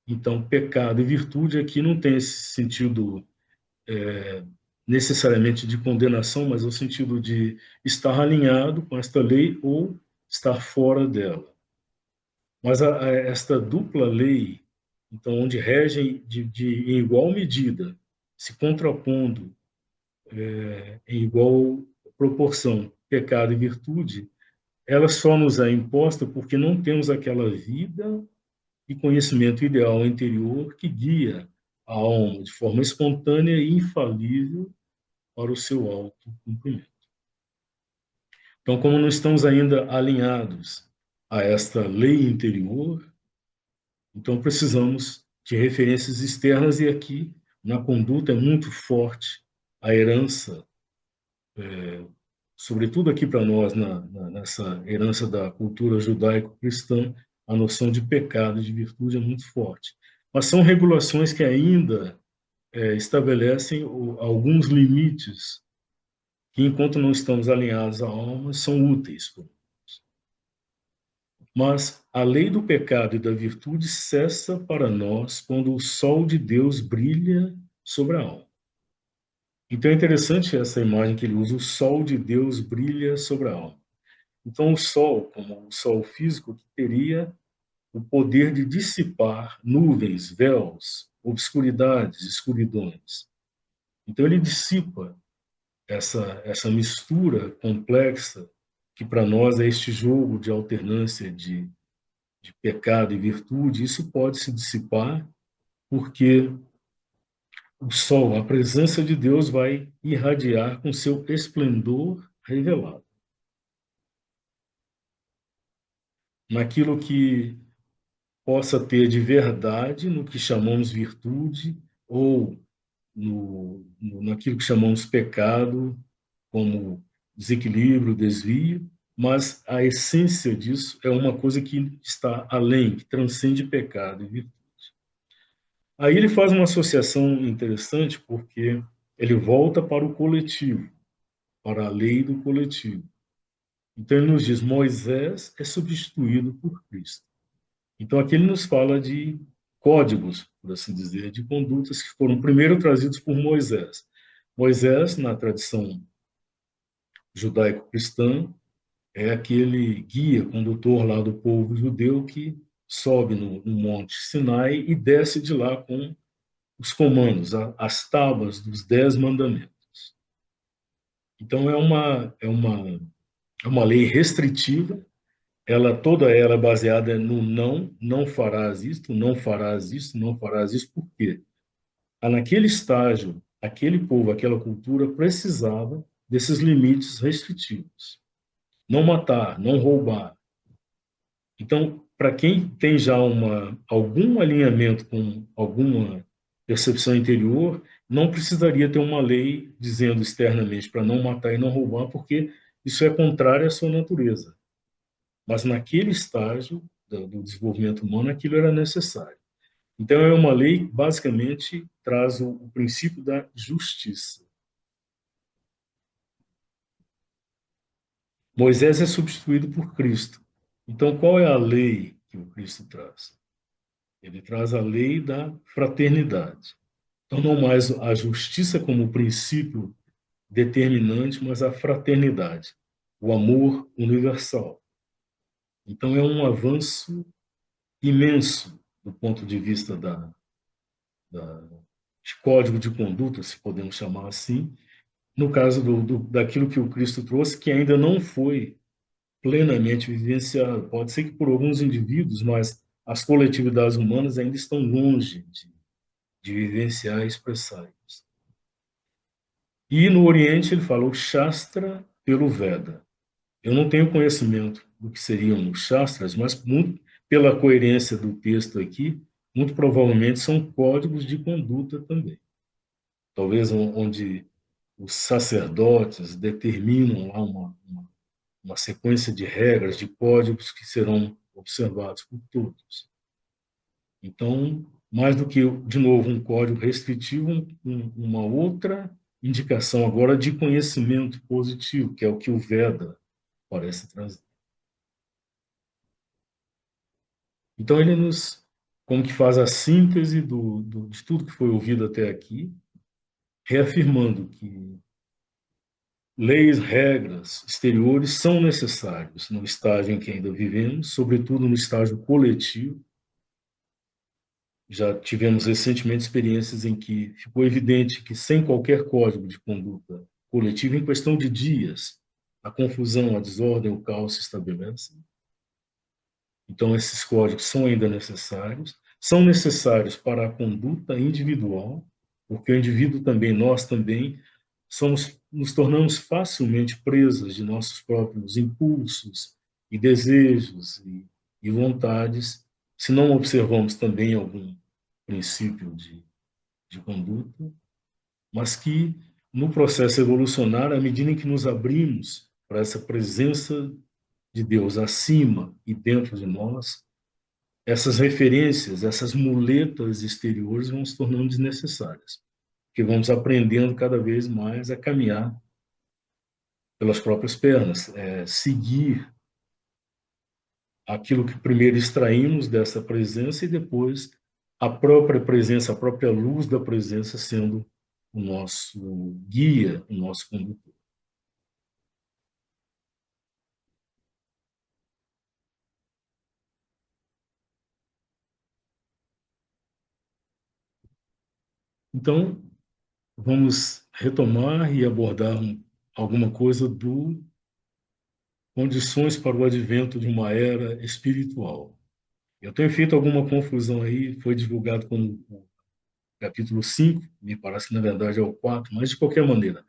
Então, pecado e virtude aqui não tem esse sentido necessariamente de condenação, mas é o sentido de estar alinhado com esta lei ou estar fora dela. Mas esta dupla lei, então, onde regem em igual medida, se contrapondo em igual proporção, pecado e virtude, ela só nos é imposta porque não temos aquela vida e conhecimento ideal interior que guia a alma de forma espontânea e infalível para o seu autocumprimento. Então, como não estamos ainda alinhados a esta lei interior, então precisamos de referências externas e aqui na conduta é muito forte a herança, sobretudo aqui para nós nessa herança da cultura judaico-cristã, a noção de pecado e de virtude é muito forte. Mas são regulações que ainda estabelecem alguns limites que, enquanto não estamos alinhados à alma, são úteis. Mas a lei do pecado e da virtude cessa para nós quando o sol de Deus brilha sobre a alma. Então é interessante essa imagem que ele usa, o sol de Deus brilha sobre a alma. Então o sol, como o sol físico, que teria o poder de dissipar nuvens, véus, obscuridades, escuridões. Então ele dissipa essa mistura complexa que para nós é este jogo de alternância de pecado e virtude. Isso pode se dissipar porque o sol, a presença de Deus, vai irradiar com seu esplendor revelado. Naquilo que possa ter de verdade, no que chamamos virtude, ou naquilo que chamamos pecado, como desequilíbrio, desvio, mas a essência disso é uma coisa que está além, que transcende pecado e virtude. Aí ele faz uma associação interessante, porque ele volta para o coletivo, para a lei do coletivo. Então ele nos diz, Moisés é substituído por Cristo. Então aqui ele nos fala de códigos, por assim dizer, de condutas que foram primeiro trazidos por Moisés. Moisés, na tradição judaico-cristã, é aquele guia, condutor lá do povo judeu que sobe no Monte Sinai e desce de lá com os comandos, as tábuas dos 10 mandamentos. Então é uma lei restritiva, toda ela é baseada no não farás isto, não farás isso, não farás isso. Por quê? Naquele estágio, aquele povo, aquela cultura precisava desses limites restritivos. Não matar, não roubar. Então, para quem tem já algum alinhamento com alguma percepção interior, não precisaria ter uma lei dizendo externamente para não matar e não roubar, porque isso é contrário à sua natureza. Mas naquele estágio do desenvolvimento humano, aquilo era necessário. Então, é uma lei, basicamente, traz o princípio da justiça. Moisés é substituído por Cristo. Então, qual é a lei que o Cristo traz? Ele traz a lei da fraternidade. Então, não mais a justiça como princípio determinante, mas a fraternidade, o amor universal. Então, é um avanço imenso do ponto de vista da, de código de conduta, se podemos chamar assim, no caso daquilo que o Cristo trouxe, que ainda não foi plenamente vivenciado. Pode ser que por alguns indivíduos, mas as coletividades humanas ainda estão longe de vivenciar e expressar isso. E no Oriente ele fala o Shastra pelo Veda. Eu não tenho conhecimento do que seriam os Shastras, mas muito, pela coerência do texto aqui, muito provavelmente são códigos de conduta também. Talvez onde os sacerdotes determinam lá uma sequência de regras, de códigos que serão observados por todos. Então, mais do que, de novo, um código restritivo, uma outra indicação agora de conhecimento positivo, que é o que o Veda parece trazer. Então, ele nos, como que faz a síntese de tudo que foi ouvido até aqui, reafirmando que leis, regras exteriores são necessários no estágio em que ainda vivemos, sobretudo no estágio coletivo. Já tivemos recentemente experiências em que ficou evidente que, sem qualquer código de conduta coletiva, em questão de dias, a confusão, a desordem, o caos se estabelecem. Então, esses códigos são necessários para a conduta individual, porque o indivíduo também, nós também, nos tornamos facilmente presas de nossos próprios impulsos e desejos e vontades, se não observamos também algum princípio de conduta, mas que no processo evolucionário, à medida em que nos abrimos para essa presença de Deus acima e dentro de nós, essas referências, essas muletas exteriores vão se tornando desnecessárias, porque vamos aprendendo cada vez mais a caminhar pelas próprias pernas, seguir aquilo que primeiro extraímos dessa presença e depois a própria presença, a própria luz da presença sendo o nosso guia, o nosso condutor. Então, vamos retomar e abordar alguma coisa do condições para o advento de uma era espiritual. Eu tenho feito alguma confusão aí, foi divulgado como o capítulo 5, me parece que na verdade é o 4, mas de qualquer maneira,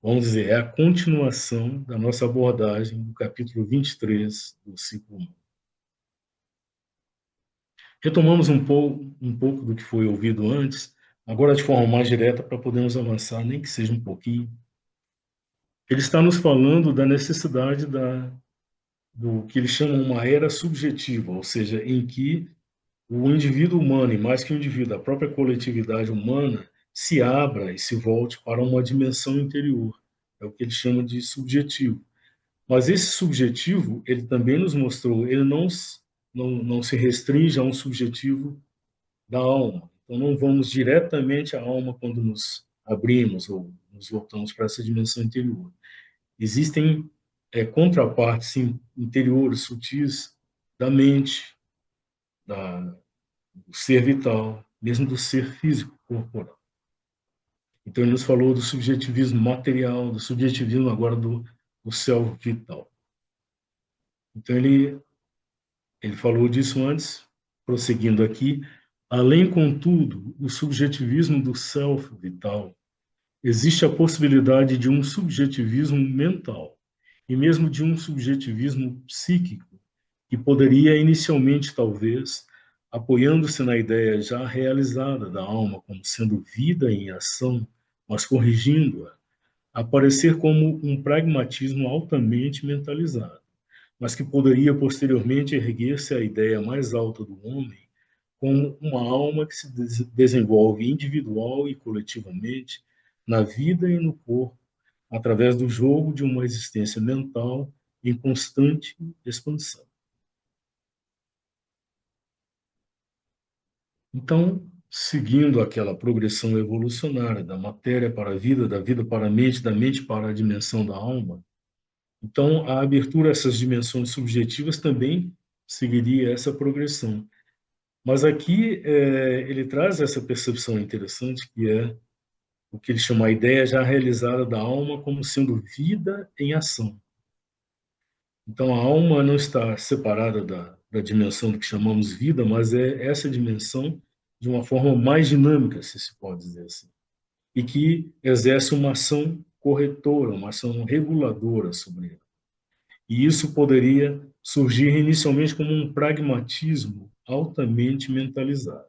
vamos dizer, é a continuação da nossa abordagem do capítulo 23 do ciclo 1. Retomamos um pouco do que foi ouvido antes, agora de forma mais direta para podermos avançar, nem que seja um pouquinho. Ele está nos falando da necessidade do que ele chama uma era subjetiva, ou seja, em que o indivíduo humano, e mais que o indivíduo, a própria coletividade humana, se abra e se volte para uma dimensão interior. É o que ele chama de subjetivo. Mas esse subjetivo, ele também nos mostrou, ele não se restringe a um subjetivo da alma. Então, não vamos diretamente à alma quando nos abrimos ou nos voltamos para essa dimensão interior. Existem contrapartes interiores, sutis, da mente, do ser vital, mesmo do ser físico, corporal. Então, ele nos falou do subjetivismo material, do subjetivismo agora do self vital. Então, ele falou disso antes, prosseguindo aqui. Além, contudo, do subjetivismo do self vital, existe a possibilidade de um subjetivismo mental e mesmo de um subjetivismo psíquico, que poderia inicialmente, talvez, apoiando-se na ideia já realizada da alma como sendo vida em ação, mas corrigindo-a, aparecer como um pragmatismo altamente mentalizado, mas que poderia posteriormente erguer-se à ideia mais alta do homem como uma alma que se desenvolve individual e coletivamente na vida e no corpo, através do jogo de uma existência mental em constante expansão. Então, seguindo aquela progressão evolucionária da matéria para a vida, da vida para a mente, da mente para a dimensão da alma, então a abertura a essas dimensões subjetivas também seguiria essa progressão. Mas aqui ele traz essa percepção interessante que é o que ele chama a ideia já realizada da alma como sendo vida em ação. Então, a alma não está separada da dimensão do que chamamos vida, mas é essa dimensão de uma forma mais dinâmica, se se pode dizer assim, e que exerce uma ação corretora, uma ação reguladora sobre ela. E isso poderia surgir inicialmente como um pragmatismo altamente mentalizado.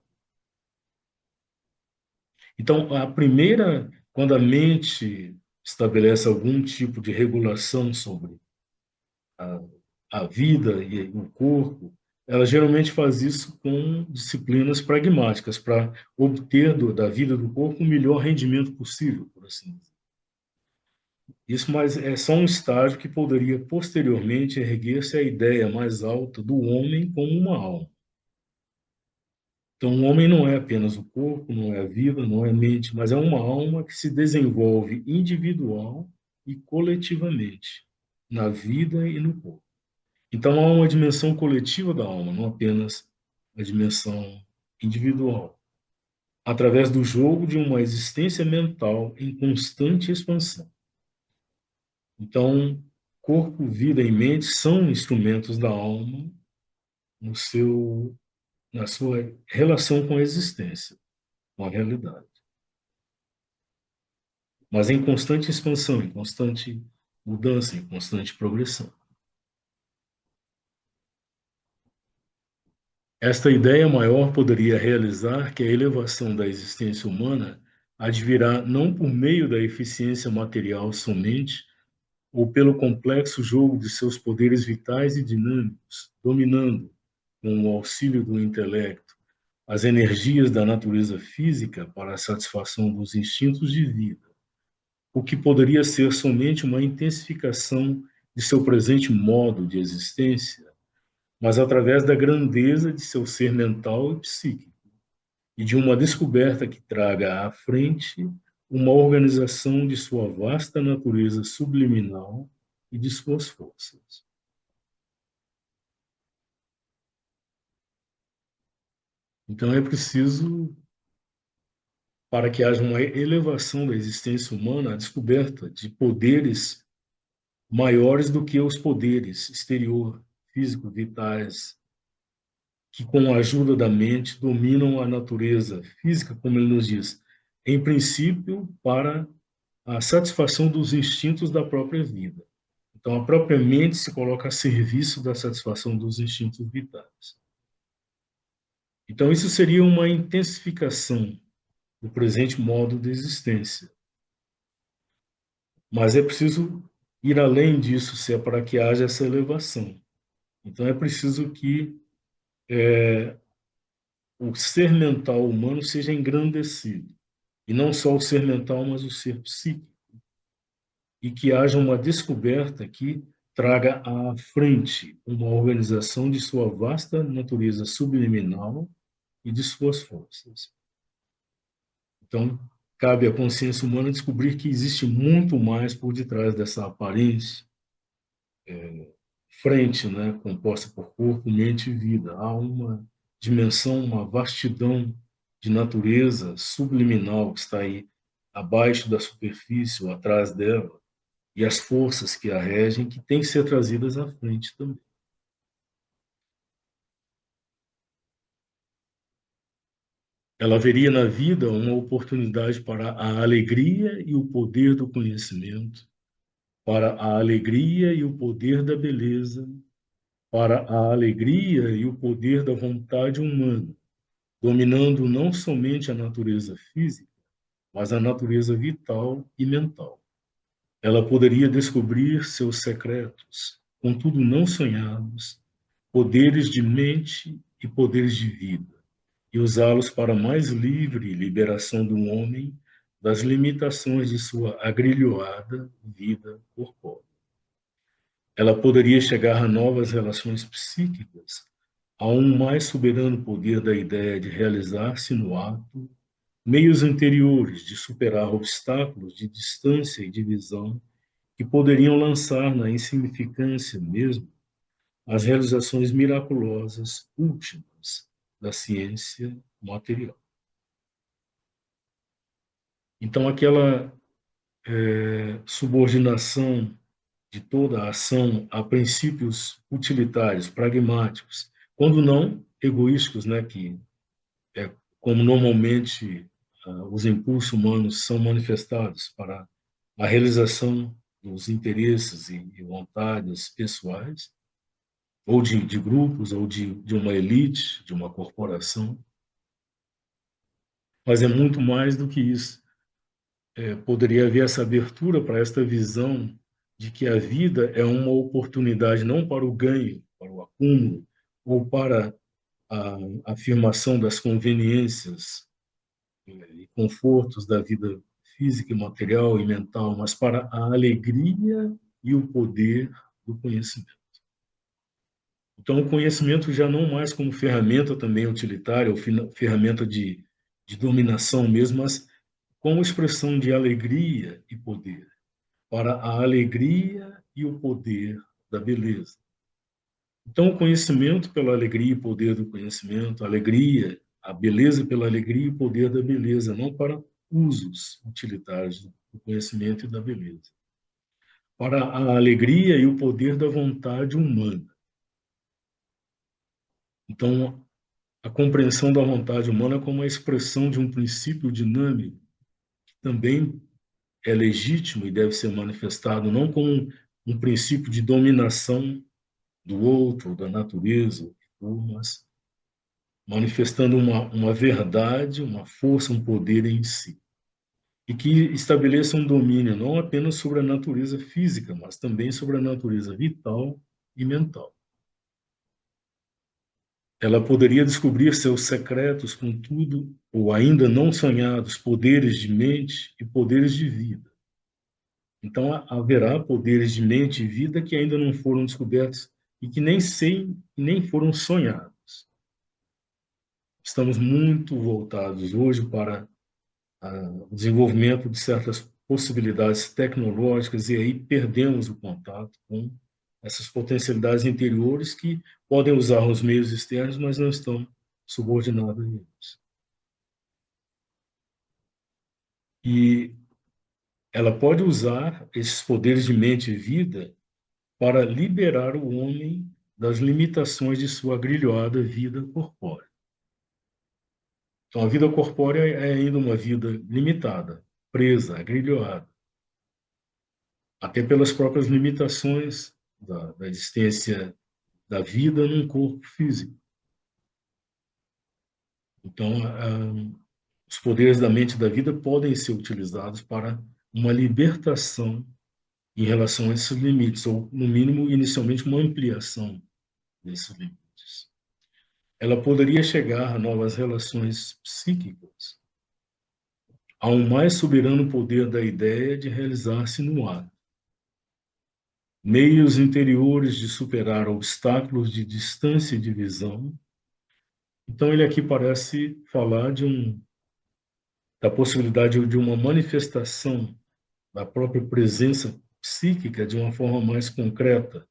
Então, a primeira, quando a mente estabelece algum tipo de regulação sobre a, a vida e o corpo, ela geralmente faz isso com disciplinas pragmáticas para obter da vida do corpo o melhor rendimento possível, por assim dizer. Isso mas é só um estágio que poderia posteriormente erguer-se a ideia mais alta do homem como uma alma. Então, o homem não é apenas o corpo, não é a vida, não é a mente, mas é uma alma que se desenvolve individual e coletivamente, na vida e no corpo. Então, há uma dimensão coletiva da alma, não apenas a dimensão individual, através do jogo de uma existência mental em constante expansão. Então, corpo, vida e mente são instrumentos da alma no seu, na sua relação com a existência, com a realidade. Mas em constante expansão, em constante mudança, em constante progressão. Esta ideia maior poderia realizar que a elevação da existência humana advirá não por meio da eficiência material somente, ou pelo complexo jogo de seus poderes vitais e dinâmicos, dominando, com o auxílio do intelecto, as energias da natureza física para a satisfação dos instintos de vida, o que poderia ser somente uma intensificação de seu presente modo de existência, mas através da grandeza de seu ser mental e psíquico, e de uma descoberta que traga à frente uma organização de sua vasta natureza subliminal e de suas forças. Então é preciso, para que haja uma elevação da existência humana, a descoberta de poderes maiores do que os poderes exterior, físico, vitais, que com a ajuda da mente dominam a natureza física, como ele nos diz, em princípio para a satisfação dos instintos da própria vida. Então, a própria mente se coloca a serviço da satisfação dos instintos vitais. Então, isso seria uma intensificação do presente modo de existência. Mas é preciso ir além disso, se é para que haja essa elevação. Então, é preciso que o ser mental humano seja engrandecido. E não só o ser mental, mas o ser psíquico. E que haja uma descoberta que traga à frente uma organização de sua vasta natureza subliminal e de suas forças. Então, cabe à consciência humana descobrir que existe muito mais por detrás dessa aparência, frente, né, composta por corpo, mente e vida. Há uma dimensão, uma vastidão de natureza subliminal que está aí abaixo da superfície ou atrás dela, e as forças que a regem que têm que ser trazidas à frente também. Ela veria na vida uma oportunidade para a alegria e o poder do conhecimento, para a alegria e o poder da beleza, para a alegria e o poder da vontade humana, dominando não somente a natureza física, mas a natureza vital e mental. Ela poderia descobrir seus secretos, contudo não sonhados, poderes de mente e poderes de vida, e usá-los para mais livre liberação do homem das limitações de sua agrilhoada vida corpórea. Ela poderia chegar a novas relações psíquicas, a um mais soberano poder da ideia de realizar-se no ato, meios anteriores de superar obstáculos de distância e de visão que poderiam lançar na insignificância mesmo as realizações miraculosas últimas da ciência material. Então, aquela subordinação de toda a ação a princípios utilitários, pragmáticos, quando não egoísticos, né, que é como normalmente os impulsos humanos são manifestados para a realização dos interesses e vontades pessoais, ou de grupos, ou de uma elite, de uma corporação, mas é muito mais do que isso. Poderia haver essa abertura para esta visão de que a vida é uma oportunidade não para o ganho, para o acúmulo, ou para a afirmação das conveniências e confortos da vida física, material e mental, mas para a alegria e o poder do conhecimento. Então, o conhecimento já não mais como ferramenta também utilitária, ou ferramenta de dominação mesmo, mas como expressão de alegria e poder, para a alegria e o poder da beleza. Então, o conhecimento pela alegria e poder do conhecimento, a alegria, a beleza pela alegria e poder da beleza, não para usos utilitários do conhecimento e da beleza. Para a alegria e o poder da vontade humana. Então, a compreensão da vontade humana como a expressão de um princípio dinâmico, que também é legítimo e deve ser manifestado não como um princípio de dominação do outro, da natureza, mas manifestando uma verdade, uma força, um poder em si. E que estabeleça um domínio não apenas sobre a natureza física, mas também sobre a natureza vital e mental. Ela poderia descobrir seus secretos, contudo, ou ainda não sonhados, poderes de mente e poderes de vida. Então, haverá poderes de mente e vida que ainda não foram descobertos e que nem foram sonhados. Estamos muito voltados hoje para o desenvolvimento de certas possibilidades tecnológicas e aí perdemos o contato com essas potencialidades interiores que podem usar os meios externos, mas não estão subordinados a eles. E ela pode usar esses poderes de mente e vida para liberar o homem das limitações de sua agrilhoada vida corpórea. Então, a vida corpórea é ainda uma vida limitada, presa, agrilhoada, até pelas próprias limitações da existência da vida num corpo físico. Então, os poderes da mente e da vida podem ser utilizados para uma libertação em relação a esses limites, ou, no mínimo, inicialmente, uma ampliação desses limites. Ela poderia chegar a novas relações psíquicas, a um mais soberano poder da ideia de realizar-se no ato. Meios interiores de superar obstáculos de distância e de visão. Então, ele aqui parece falar da possibilidade de uma manifestação da própria presença psíquica de uma forma mais concreta,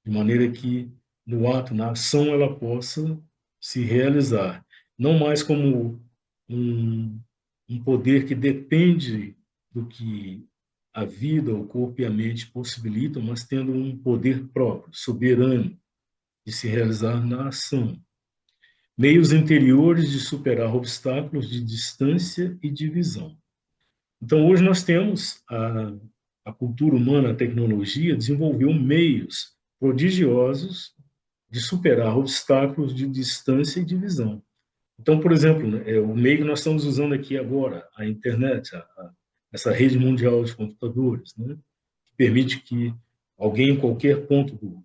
de maneira que, no ato, na ação, ela possa se realizar. Não mais como um, um poder que depende do que a vida, o corpo e a mente possibilitam, mas tendo um poder próprio, soberano, de se realizar na ação. Meios interiores de superar obstáculos de distância e de visão. Então, hoje nós temos a cultura humana, a tecnologia, desenvolveu meios prodigiosos de superar obstáculos de distância e de visão. Então, por exemplo, né, o meio que nós estamos usando aqui agora, a internet, essa rede mundial de computadores, né, que permite que alguém em qualquer ponto do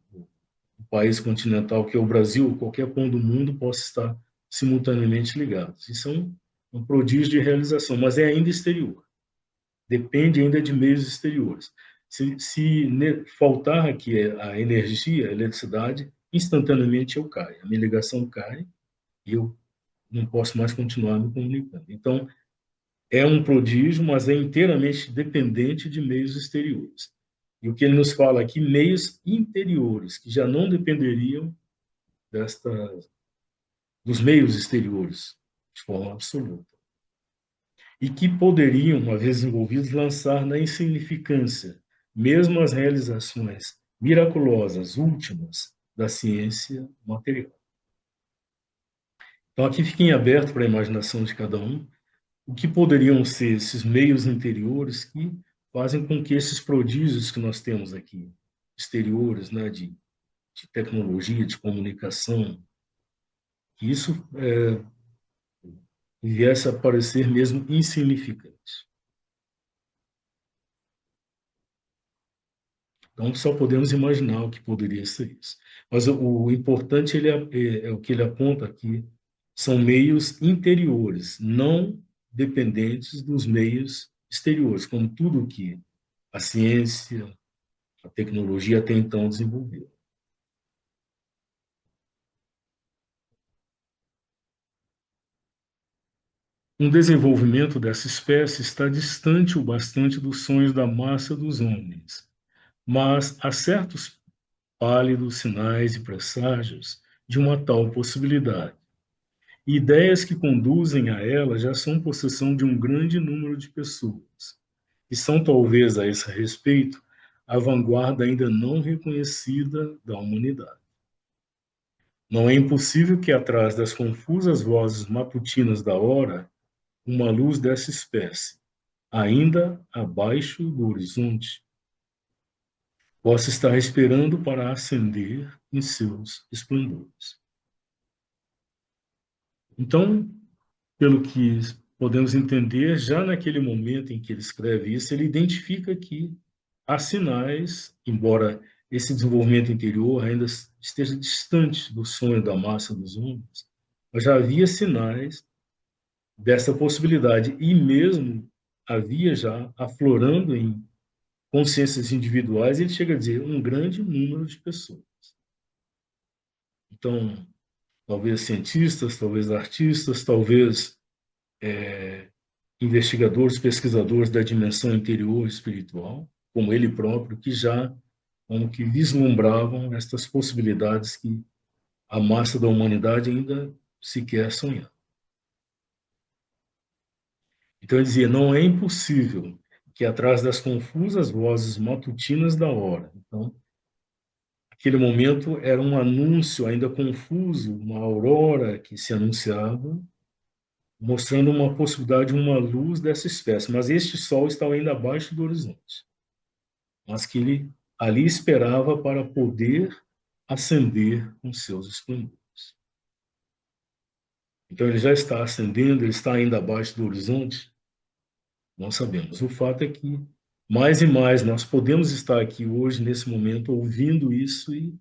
país continental, que é o Brasil, qualquer ponto do mundo, possa estar simultaneamente ligado. Isso é um prodígio de realização, mas é ainda exterior. Depende ainda de meios exteriores. Se faltar aqui a energia, a eletricidade, instantaneamente eu caio. A minha ligação cai e eu não posso mais continuar me comunicando. Então, é um prodígio, mas é inteiramente dependente de meios exteriores. E o que ele nos fala aqui, meios interiores, que já não dependeriam desta, dos meios exteriores, de forma absoluta. E que poderiam, uma vez envolvidos, lançar na insignificância, mesmo as realizações miraculosas últimas da ciência material. Então, aqui fica em aberto para a imaginação de cada um o que poderiam ser esses meios interiores que fazem com que esses prodígios que nós temos aqui, exteriores, né, de tecnologia, de comunicação, que isso viesse a parecer mesmo insignificante. Então, só podemos imaginar o que poderia ser isso. Mas o importante é o que ele aponta aqui, são meios interiores, não dependentes dos meios exteriores, como tudo que a ciência, a tecnologia até então desenvolveu. Um desenvolvimento dessa espécie está distante o bastante dos sonhos da massa dos homens, mas há certos pálidos sinais e presságios de uma tal possibilidade. E ideias que conduzem a ela já são possessão de um grande número de pessoas, e são talvez a esse respeito a vanguarda ainda não reconhecida da humanidade. Não é impossível que atrás das confusas vozes matutinas da hora, uma luz dessa espécie, ainda abaixo do horizonte, possa estar esperando para acender em seus esplendores. Então, pelo que podemos entender, já naquele momento em que ele escreve isso, ele identifica que há sinais, embora esse desenvolvimento interior ainda esteja distante do sonho da massa dos homens, mas já havia sinais dessa possibilidade e mesmo havia já aflorando em consciências individuais, ele chega a dizer um grande número de pessoas. Então, talvez cientistas, talvez artistas, talvez investigadores, pesquisadores da dimensão interior espiritual, como ele próprio, que já como que vislumbravam estas possibilidades que a massa da humanidade ainda sequer sonhava. Então ele dizia, não é impossível que atrás das confusas vozes matutinas da hora, então aquele momento era um anúncio ainda confuso, uma aurora que se anunciava, mostrando uma possibilidade, uma luz dessa espécie. Mas este sol estava ainda abaixo do horizonte. Mas que ele ali esperava para poder acender com seus esplendores. Então ele já está acendendo, ele está ainda abaixo do horizonte? Não sabemos. O fato é que mais e mais nós podemos estar aqui hoje, nesse momento, ouvindo isso e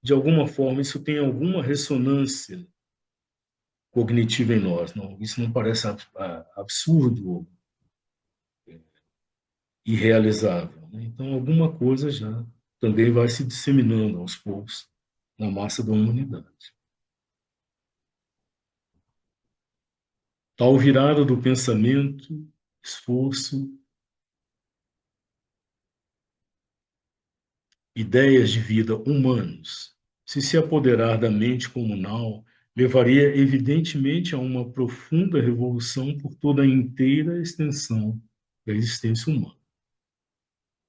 de alguma forma, isso tem alguma ressonância cognitiva em nós. Não? Isso não parece absurdo ou irrealizável. Né? Então, alguma coisa já também vai se disseminando aos poucos na massa da humanidade. Tal virada do pensamento, esforço, ideias de vida humanos, se apoderar da mente comunal, levaria evidentemente a uma profunda revolução por toda a inteira extensão da existência humana.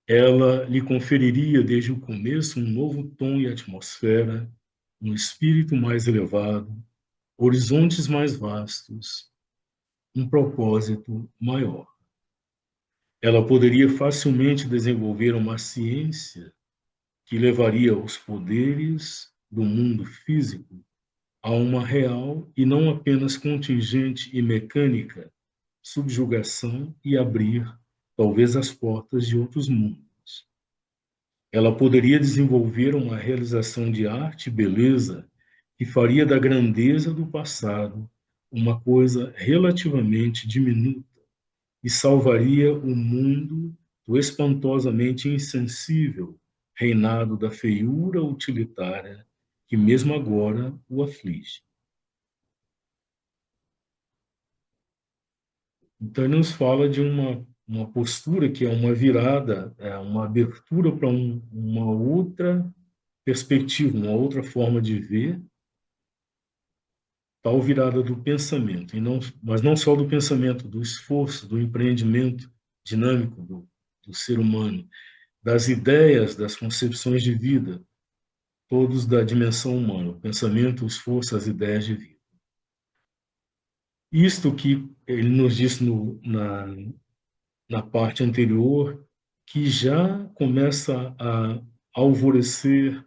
Ela lhe conferiria desde o começo um novo tom e atmosfera, um espírito mais elevado, horizontes mais vastos, um propósito maior. Ela poderia facilmente desenvolver uma ciência que levaria os poderes do mundo físico a uma real e não apenas contingente e mecânica subjugação e abrir, talvez, as portas de outros mundos. Ela poderia desenvolver uma realização de arte e beleza que faria da grandeza do passado uma coisa relativamente diminuta e salvaria o mundo do espantosamente insensível reinado da feiura utilitária que mesmo agora o aflige. Então, ele nos fala de uma postura que é uma virada, é uma abertura para uma outra perspectiva, uma outra forma de ver, tal virada do pensamento, mas não só do pensamento, do esforço, do empreendimento dinâmico do ser humano, das ideias, das concepções de vida, todos da dimensão humana, o pensamento, o esforço, as ideias de vida. Isto que ele nos disse na parte anterior, que já começa a alvorecer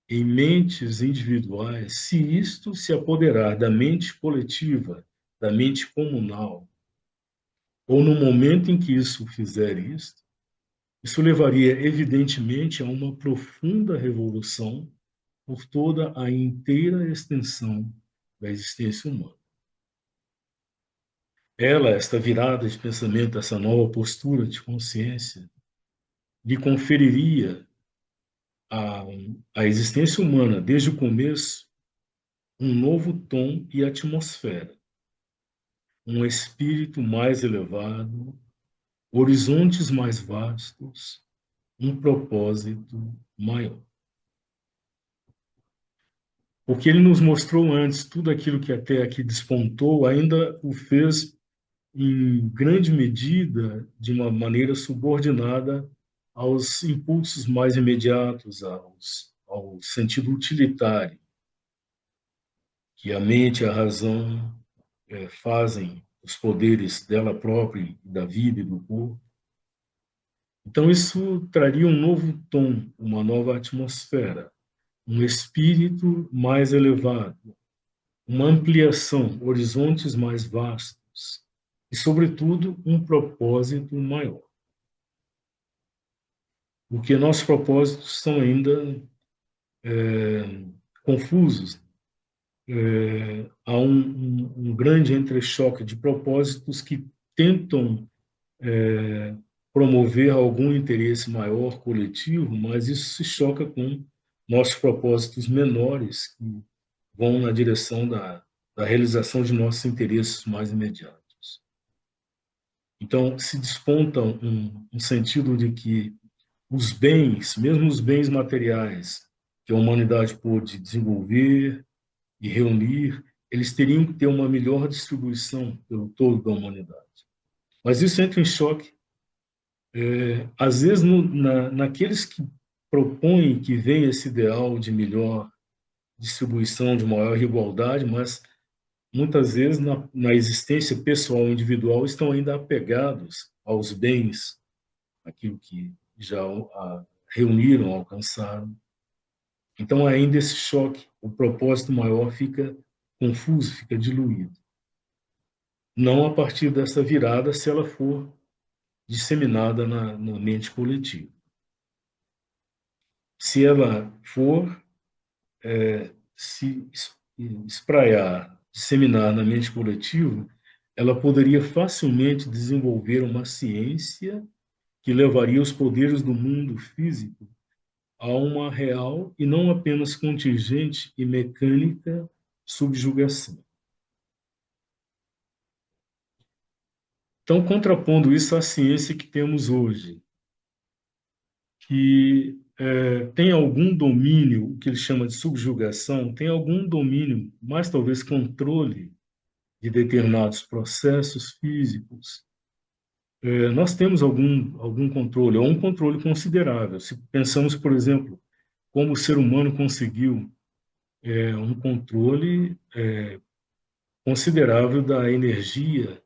em mentes individuais, se isto se apoderar da mente coletiva, da mente comunal, ou no momento em que isso fizer isto, isso levaria evidentemente a uma profunda revolução por toda a inteira extensão da existência humana. Esta virada de pensamento, essa nova postura de consciência, lhe conferiria à, à existência humana, desde o começo, um novo tom e atmosfera, um espírito mais elevado, horizontes mais vastos, um propósito maior. Porque ele nos mostrou antes tudo aquilo que até aqui despontou, ainda o fez em grande medida de uma maneira subordinada aos impulsos mais imediatos, ao sentido utilitário, que a mente e a razão fazem os poderes dela própria, da vida e do corpo. Então, isso traria um novo tom, uma nova atmosfera, um espírito mais elevado, uma ampliação, horizontes mais vastos e, sobretudo, um propósito maior. Porque nossos propósitos são ainda confusos. Há um grande entrechoque de propósitos que tentam promover algum interesse maior coletivo, mas isso se choca com nossos propósitos menores que vão na direção da realização de nossos interesses mais imediatos. Então, se desponta um sentido de que os bens, mesmo os bens materiais que a humanidade pôde desenvolver e reunir, eles teriam que ter uma melhor distribuição pelo todo da humanidade. Mas isso entra em choque às vezes, naqueles que propõem que venha esse ideal de melhor distribuição, de maior igualdade, mas muitas vezes na existência pessoal individual estão ainda apegados aos bens, aquilo que já reuniram, alcançaram. Então, ainda esse choque, o propósito maior fica confuso, fica diluído. Não a partir dessa virada, se ela for disseminada na mente coletiva. Se ela for se espraiar, disseminar na mente coletiva, ela poderia facilmente desenvolver uma ciência que levaria os poderes do mundo físico a uma real e não apenas contingente e mecânica subjugação. Então, contrapondo isso à ciência que temos hoje, que tem algum domínio, o que ele chama de subjugação, tem algum domínio, mas talvez controle de determinados processos físicos. Nós temos algum controle, ou um controle considerável. Se pensamos, por exemplo, como o ser humano conseguiu um controle considerável da energia,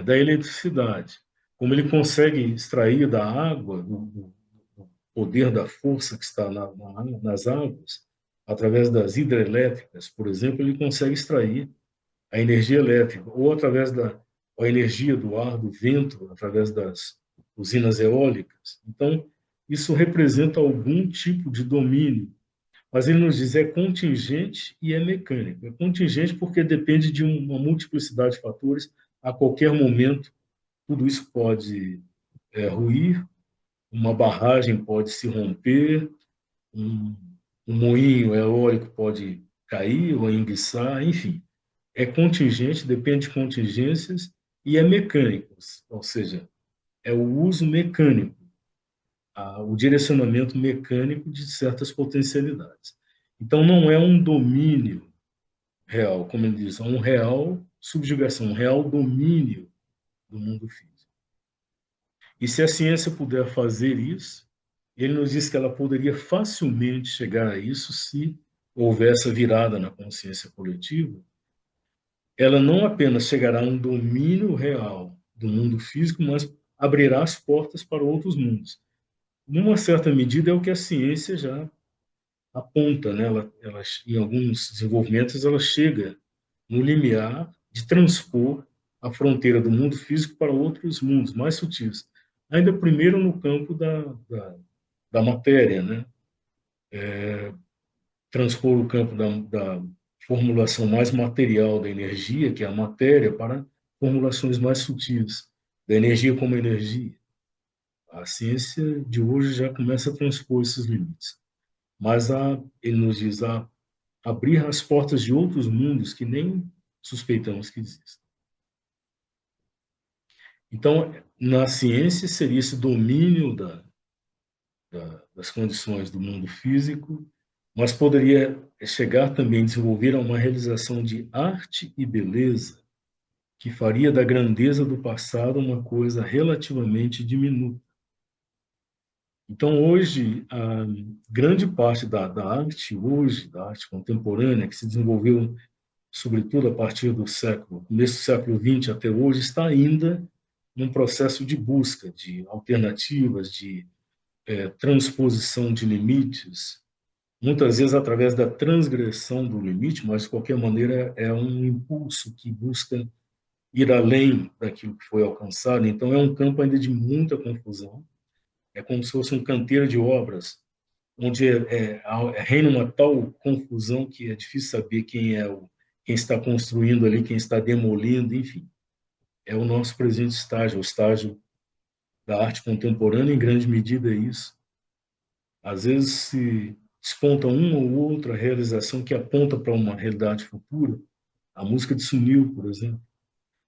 da eletricidade, como ele consegue extrair da água, do poder da força que está nas águas, através das hidrelétricas, por exemplo, ele consegue extrair a energia elétrica, ou através da a energia do ar, do vento, através das usinas eólicas. Então, isso representa algum tipo de domínio, mas ele nos diz é contingente e é mecânico. É contingente porque depende de uma multiplicidade de fatores. A qualquer momento, tudo isso pode ruir, uma barragem pode se romper, um, um moinho eólico pode cair ou enguiçar, enfim. É contingente, depende de contingências e é mecânico, ou seja, é o uso mecânico, o direcionamento mecânico de certas potencialidades. Então, não é um domínio real, como ele diz, é um real subjugação, um real domínio do mundo físico. E se a ciência puder fazer isso, ele nos diz que ela poderia facilmente chegar a isso se houvesse a virada na consciência coletiva. Ela não apenas chegará a um domínio real do mundo físico, mas abrirá as portas para outros mundos. Numa certa medida, é o que a ciência já aponta, né? Em alguns desenvolvimentos, ela chega no limiar de transpor a fronteira do mundo físico para outros mundos mais sutis. Ainda primeiro no campo da matéria, né? Transpor o campo da formulação mais material da energia, que é a matéria, para formulações mais sutis, da energia como energia. A ciência de hoje já começa a transpor esses limites. Mas ele nos diz abrir as portas de outros mundos que nem suspeitamos que existem. Então, na ciência, seria esse domínio das condições do mundo físico, mas poderia chegar também a desenvolver uma realização de arte e beleza que faria da grandeza do passado uma coisa relativamente diminuta. Então, hoje, a grande parte da arte hoje, da arte contemporânea, que se desenvolveu sobretudo a partir do começo do século XX até hoje, está ainda num processo de busca de alternativas, de transposição de limites, muitas vezes através da transgressão do limite, mas de qualquer maneira é um impulso que busca ir além daquilo que foi alcançado. Então é um campo ainda de muita confusão. É como se fosse um canteiro de obras, onde reina uma tal confusão que é difícil saber quem está construindo ali, quem está demolindo, enfim. É o nosso presente estágio, o estágio da arte contemporânea, em grande medida é isso. Às vezes se desponta uma ou outra realização que aponta para uma realidade futura, a música de Sunil, por exemplo.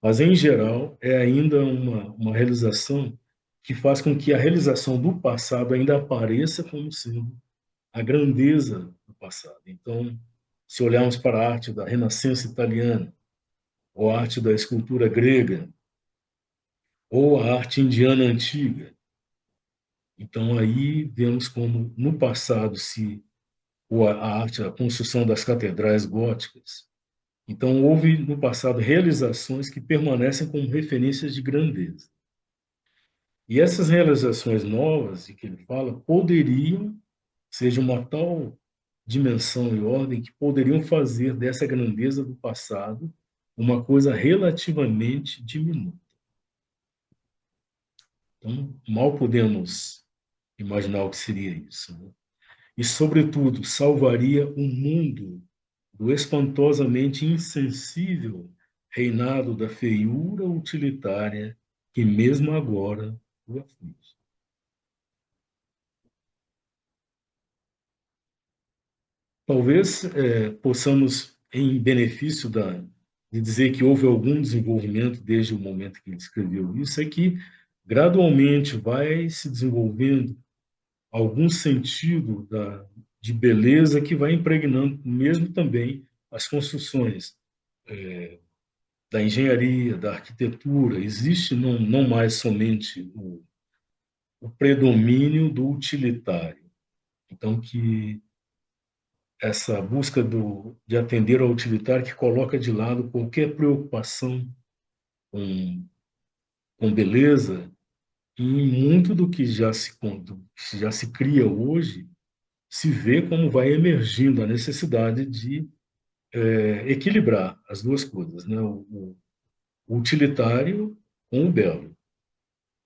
Mas, em geral, é ainda uma realização que faz com que a realização do passado ainda apareça como sendo a grandeza do passado. Então, se olharmos para a arte da Renascença italiana, ou a arte da escultura grega, ou a arte indiana antiga, então aí vemos como no passado se ou a arte, a construção das catedrais góticas. Então houve no passado realizações que permanecem como referências de grandeza. E essas realizações novas, de que ele fala, poderiam ser de uma tal dimensão e ordem que poderiam fazer dessa grandeza do passado uma coisa relativamente diminuta. Então, mal podemos imaginar o que seria isso, né? E, sobretudo, salvaria o mundo do espantosamente insensível reinado da feiura utilitária que mesmo agora o aflige. Talvez possamos, em benefício de dizer que houve algum desenvolvimento desde o momento que ele escreveu isso, é que gradualmente vai se desenvolvendo algum sentido de beleza que vai impregnando mesmo também as construções da engenharia, da arquitetura. Existe não mais somente o predomínio do utilitário. Então, que essa busca de atender ao utilitário que coloca de lado qualquer preocupação com, com beleza, e muito do que já se cria hoje se vê como vai emergindo a necessidade de equilibrar as duas coisas, né? O utilitário com o belo.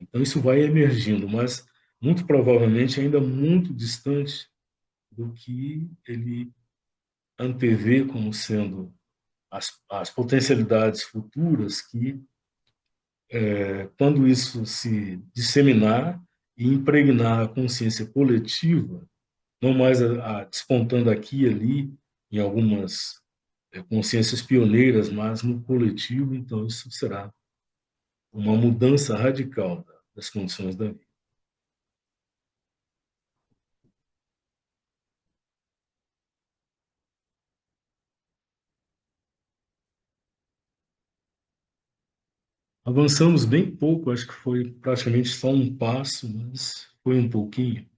Então isso vai emergindo, mas muito provavelmente ainda muito distante do que ele antevê como sendo as potencialidades futuras que, quando isso se disseminar e impregnar a consciência coletiva, não mais despontando aqui e ali em algumas consciências pioneiras, mas no coletivo, então isso será uma mudança radical das condições da vida. Avançamos bem pouco, acho que foi praticamente só um passo, mas foi um pouquinho.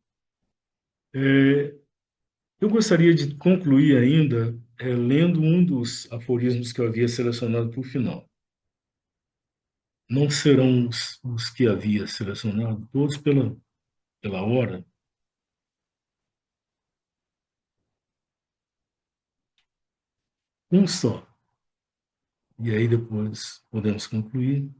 Eu gostaria de concluir ainda lendo um dos aforismos que eu havia selecionado para o final. Não serão os que havia selecionado, todos pela hora. Um só. E aí depois podemos concluir.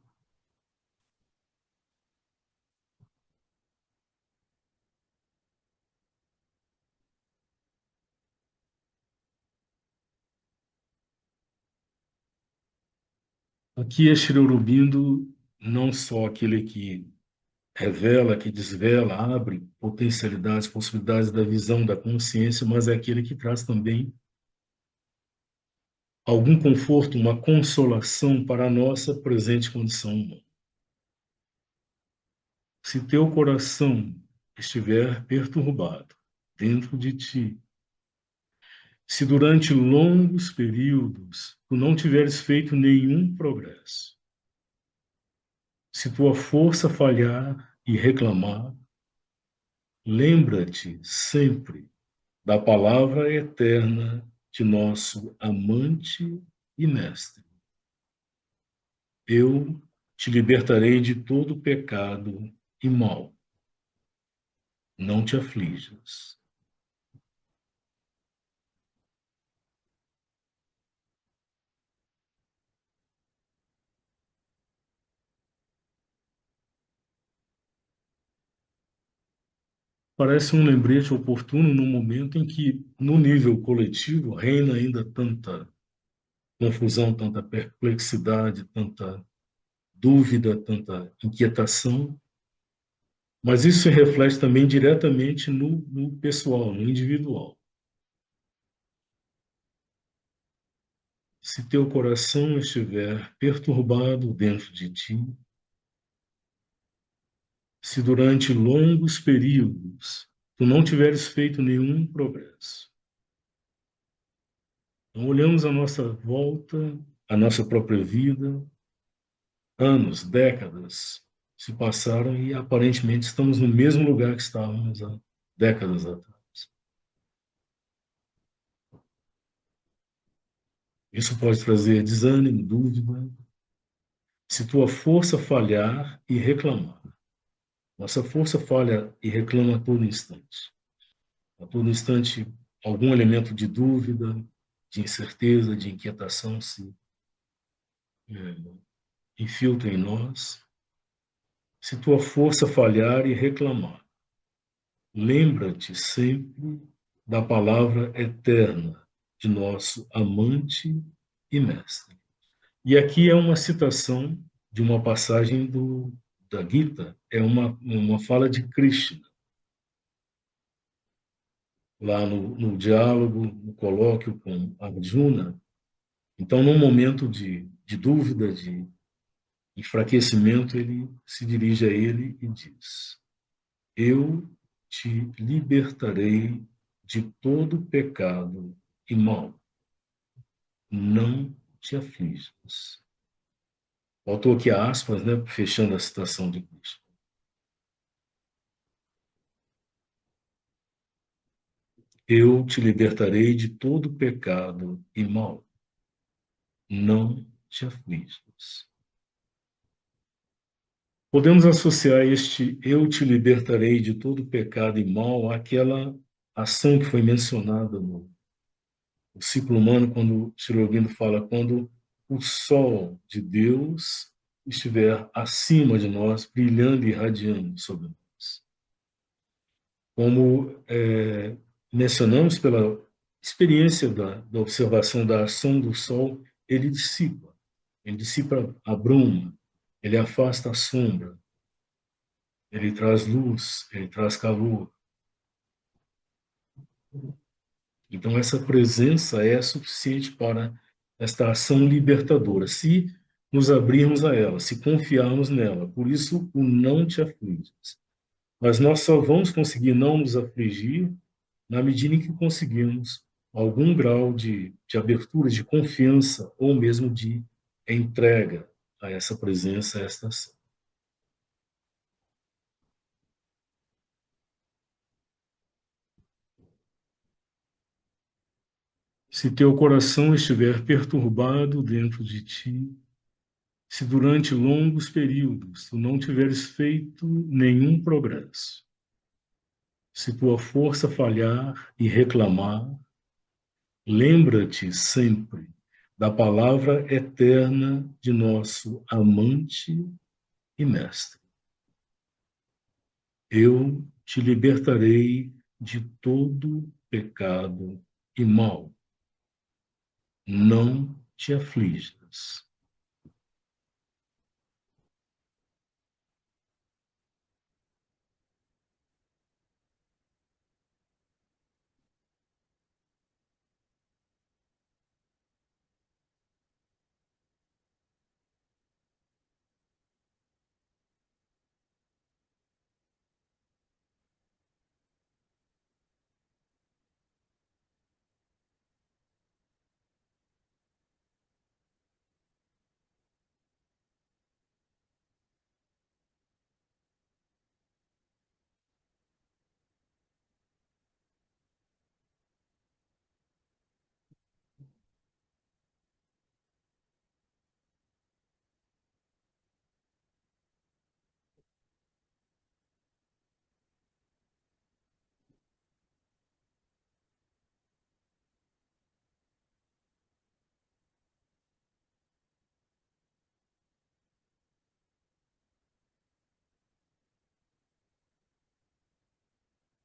Aqui é Shri Aurobindo, não só aquele que revela, que desvela, abre potencialidades, possibilidades da visão, da consciência, mas é aquele que traz também algum conforto, uma consolação para a nossa presente condição humana. Se teu coração estiver perturbado dentro de ti, se durante longos períodos tu não tiveres feito nenhum progresso, se tua força falhar e reclamar, lembra-te sempre da palavra eterna de nosso amante e mestre. Eu te libertarei de todo pecado e mal. Não te aflijas. Parece um lembrete oportuno no momento em que, no nível coletivo, reina ainda tanta confusão, tanta perplexidade, tanta dúvida, tanta inquietação, mas isso se reflete também diretamente no pessoal, no individual. Se teu coração estiver perturbado dentro de ti, se durante longos períodos tu não tiveres feito nenhum progresso, então olhamos a nossa volta, a nossa própria vida, anos, décadas se passaram e aparentemente estamos no mesmo lugar que estávamos há décadas atrás. Isso pode trazer desânimo, dúvida. Se tua força falhar e reclamar, nossa força falha e reclama a todo instante. A todo instante, algum elemento de dúvida, de incerteza, de inquietação se infiltra em nós. Se tua força falhar e reclamar, lembra-te sempre da palavra eterna de nosso amante e mestre. E aqui é uma citação de uma passagem da Gita, é uma fala de Krishna, lá no diálogo, no colóquio com Arjuna. Então, num momento de dúvida, de enfraquecimento, ele se dirige a ele e diz: Eu te libertarei de todo pecado e mal. Não te aflijas. Faltou aqui aspas, né, fechando a citação de Cristo. Eu te libertarei de todo pecado e mal. Não te aflijas. Podemos associar este eu te libertarei de todo pecado e mal àquela ação que foi mencionada no ciclo humano, quando Sri Aurobindo fala, quando o sol de Deus estiver acima de nós, brilhando e irradiando sobre nós. Como mencionamos pela experiência da observação da ação do sol, ele dissipa a bruma, ele afasta a sombra, ele traz luz, ele traz calor. Então, essa presença é suficiente para esta ação libertadora, se nos abrirmos a ela, se confiarmos nela. Por isso, o não te afliges. Mas nós só vamos conseguir não nos afligir na medida em que conseguimos algum grau de abertura, de confiança, ou mesmo de entrega a essa presença, a esta ação. Se teu coração estiver perturbado dentro de ti, se durante longos períodos tu não tiveres feito nenhum progresso, se tua força falhar e reclamar, lembra-te sempre da palavra eterna de nosso amante e mestre. Eu te libertarei de todo pecado e mal. Não te aflijas.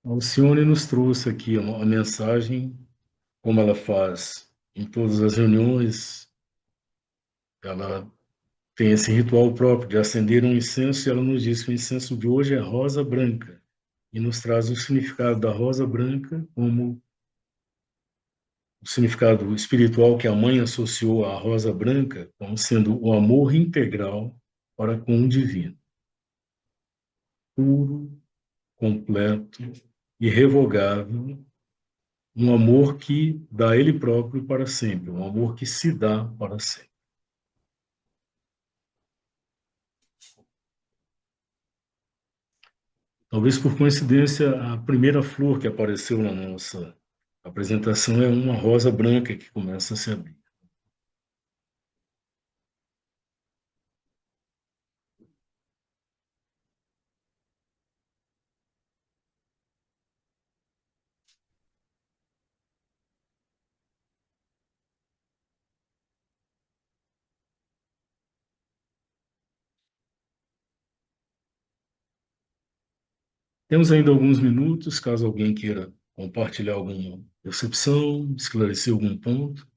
A Alcione nos trouxe aqui uma mensagem, como ela faz em todas as reuniões, ela tem esse ritual próprio de acender um incenso e ela nos diz que o incenso de hoje é rosa branca e nos traz o significado da rosa branca como o significado espiritual que a mãe associou à rosa branca como sendo o amor integral para com o divino, puro, completo, irrevogável, um amor que dá a ele próprio para sempre, um amor que se dá para sempre. Talvez por coincidência, a primeira flor que apareceu na nossa apresentação é uma rosa branca que começa a se abrir. Temos ainda alguns minutos, caso alguém queira compartilhar alguma percepção, esclarecer algum ponto.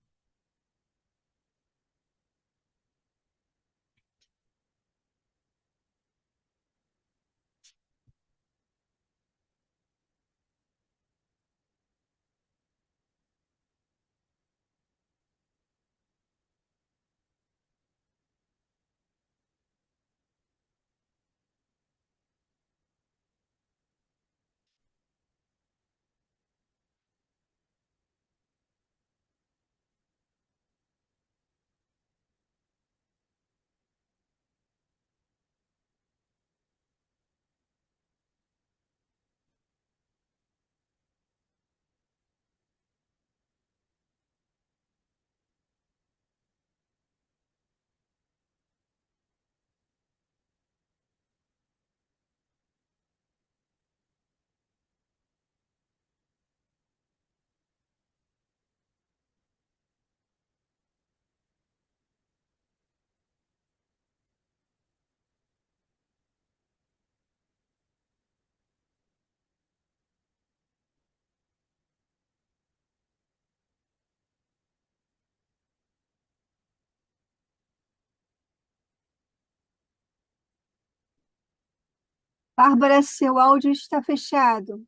Bárbara, seu áudio está fechado.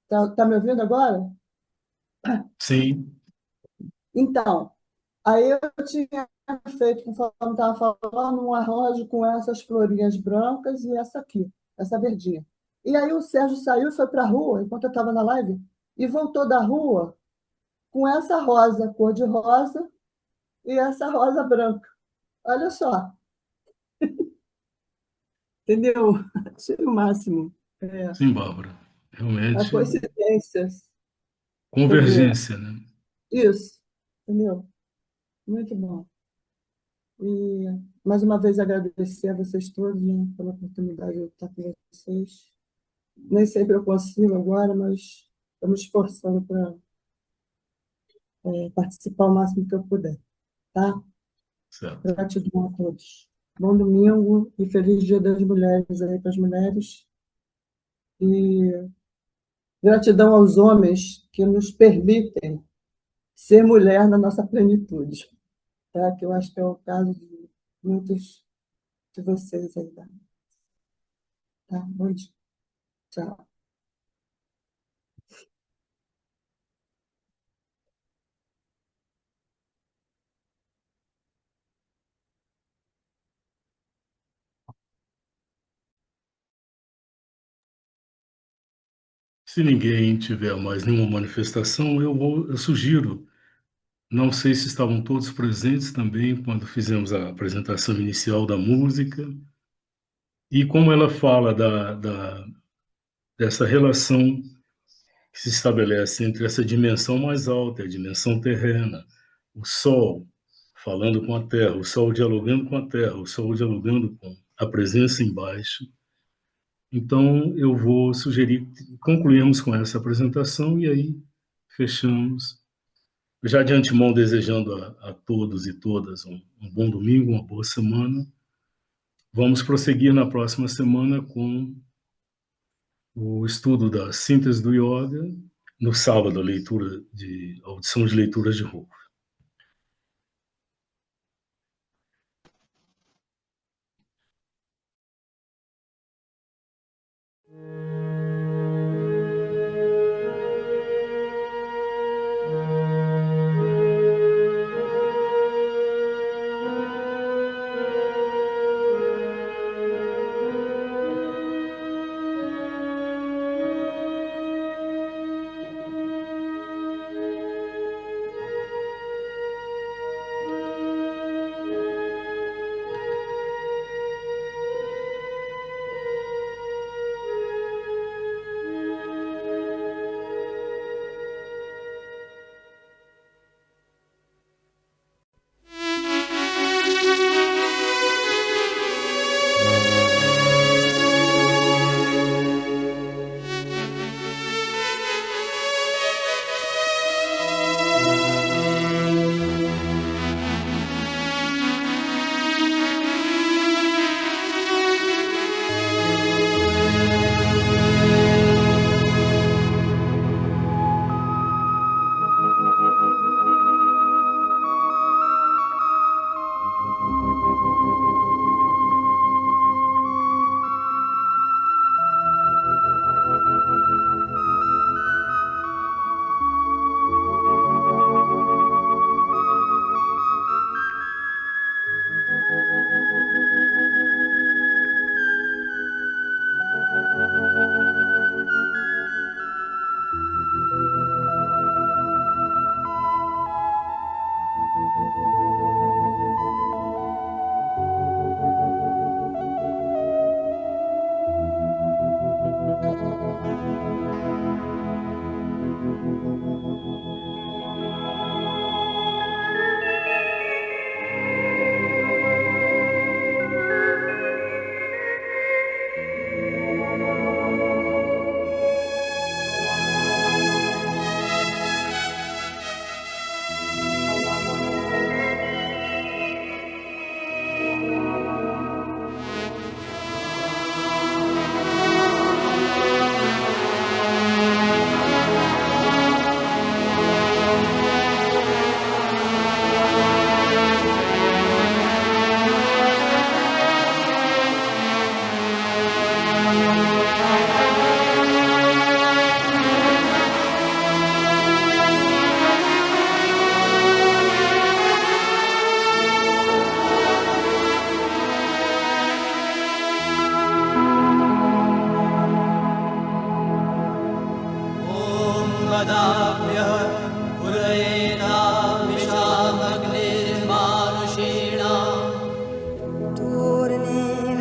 Tá me ouvindo agora? Sim, Então, aí eu tinha feito, conforme estava falando, um arranjo com essas florinhas brancas e essa aqui, essa verdinha. E aí o Sérgio saiu e foi para a rua, enquanto eu estava na live, e voltou da rua com essa rosa cor-de-rosa e essa rosa branca. Olha só, entendeu? Achei o máximo. É, sim, Bárbara. a Realmente, coincidências. Quer dizer, convergência, né? isso, entendeu? Muito bom. E mais uma vez agradecer a vocês todos, né, pela oportunidade de estar com vocês. Nem sempre eu consigo agora, mas estou me esforçando para participar o máximo que eu puder. Tá? Certo. Gratidão a todos. Bom domingo e feliz Dia das Mulheres aí para as mulheres. E gratidão aos homens que nos permitem ser mulher na nossa plenitude. Tá? Que eu acho que é o caso de muitos de vocês aí. Tá? Bom dia. Tchau. Se ninguém tiver mais nenhuma manifestação, eu sugiro. Não sei se estavam todos presentes também quando fizemos a apresentação inicial da música. E como ela fala dessa relação que se estabelece entre essa dimensão mais alta, a dimensão terrena, o Sol falando com a Terra, o Sol dialogando com a Terra, o Sol dialogando com a presença embaixo. Então, eu vou sugerir que concluímos com essa apresentação e aí fechamos. Já de antemão, desejando a todos e todas um bom domingo, uma boa semana. Vamos prosseguir na próxima semana com o estudo da síntese do yoga, no sábado, a leitura de audição de leituras de Ru.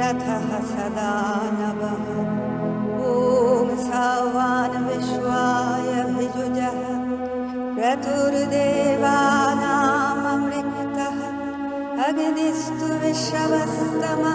रथः सदा नवः ॐ सवान् विश्वाय भिजुजः क्रतुर्देवानाममृक्तः अग्निस्तु विश्वस्तमः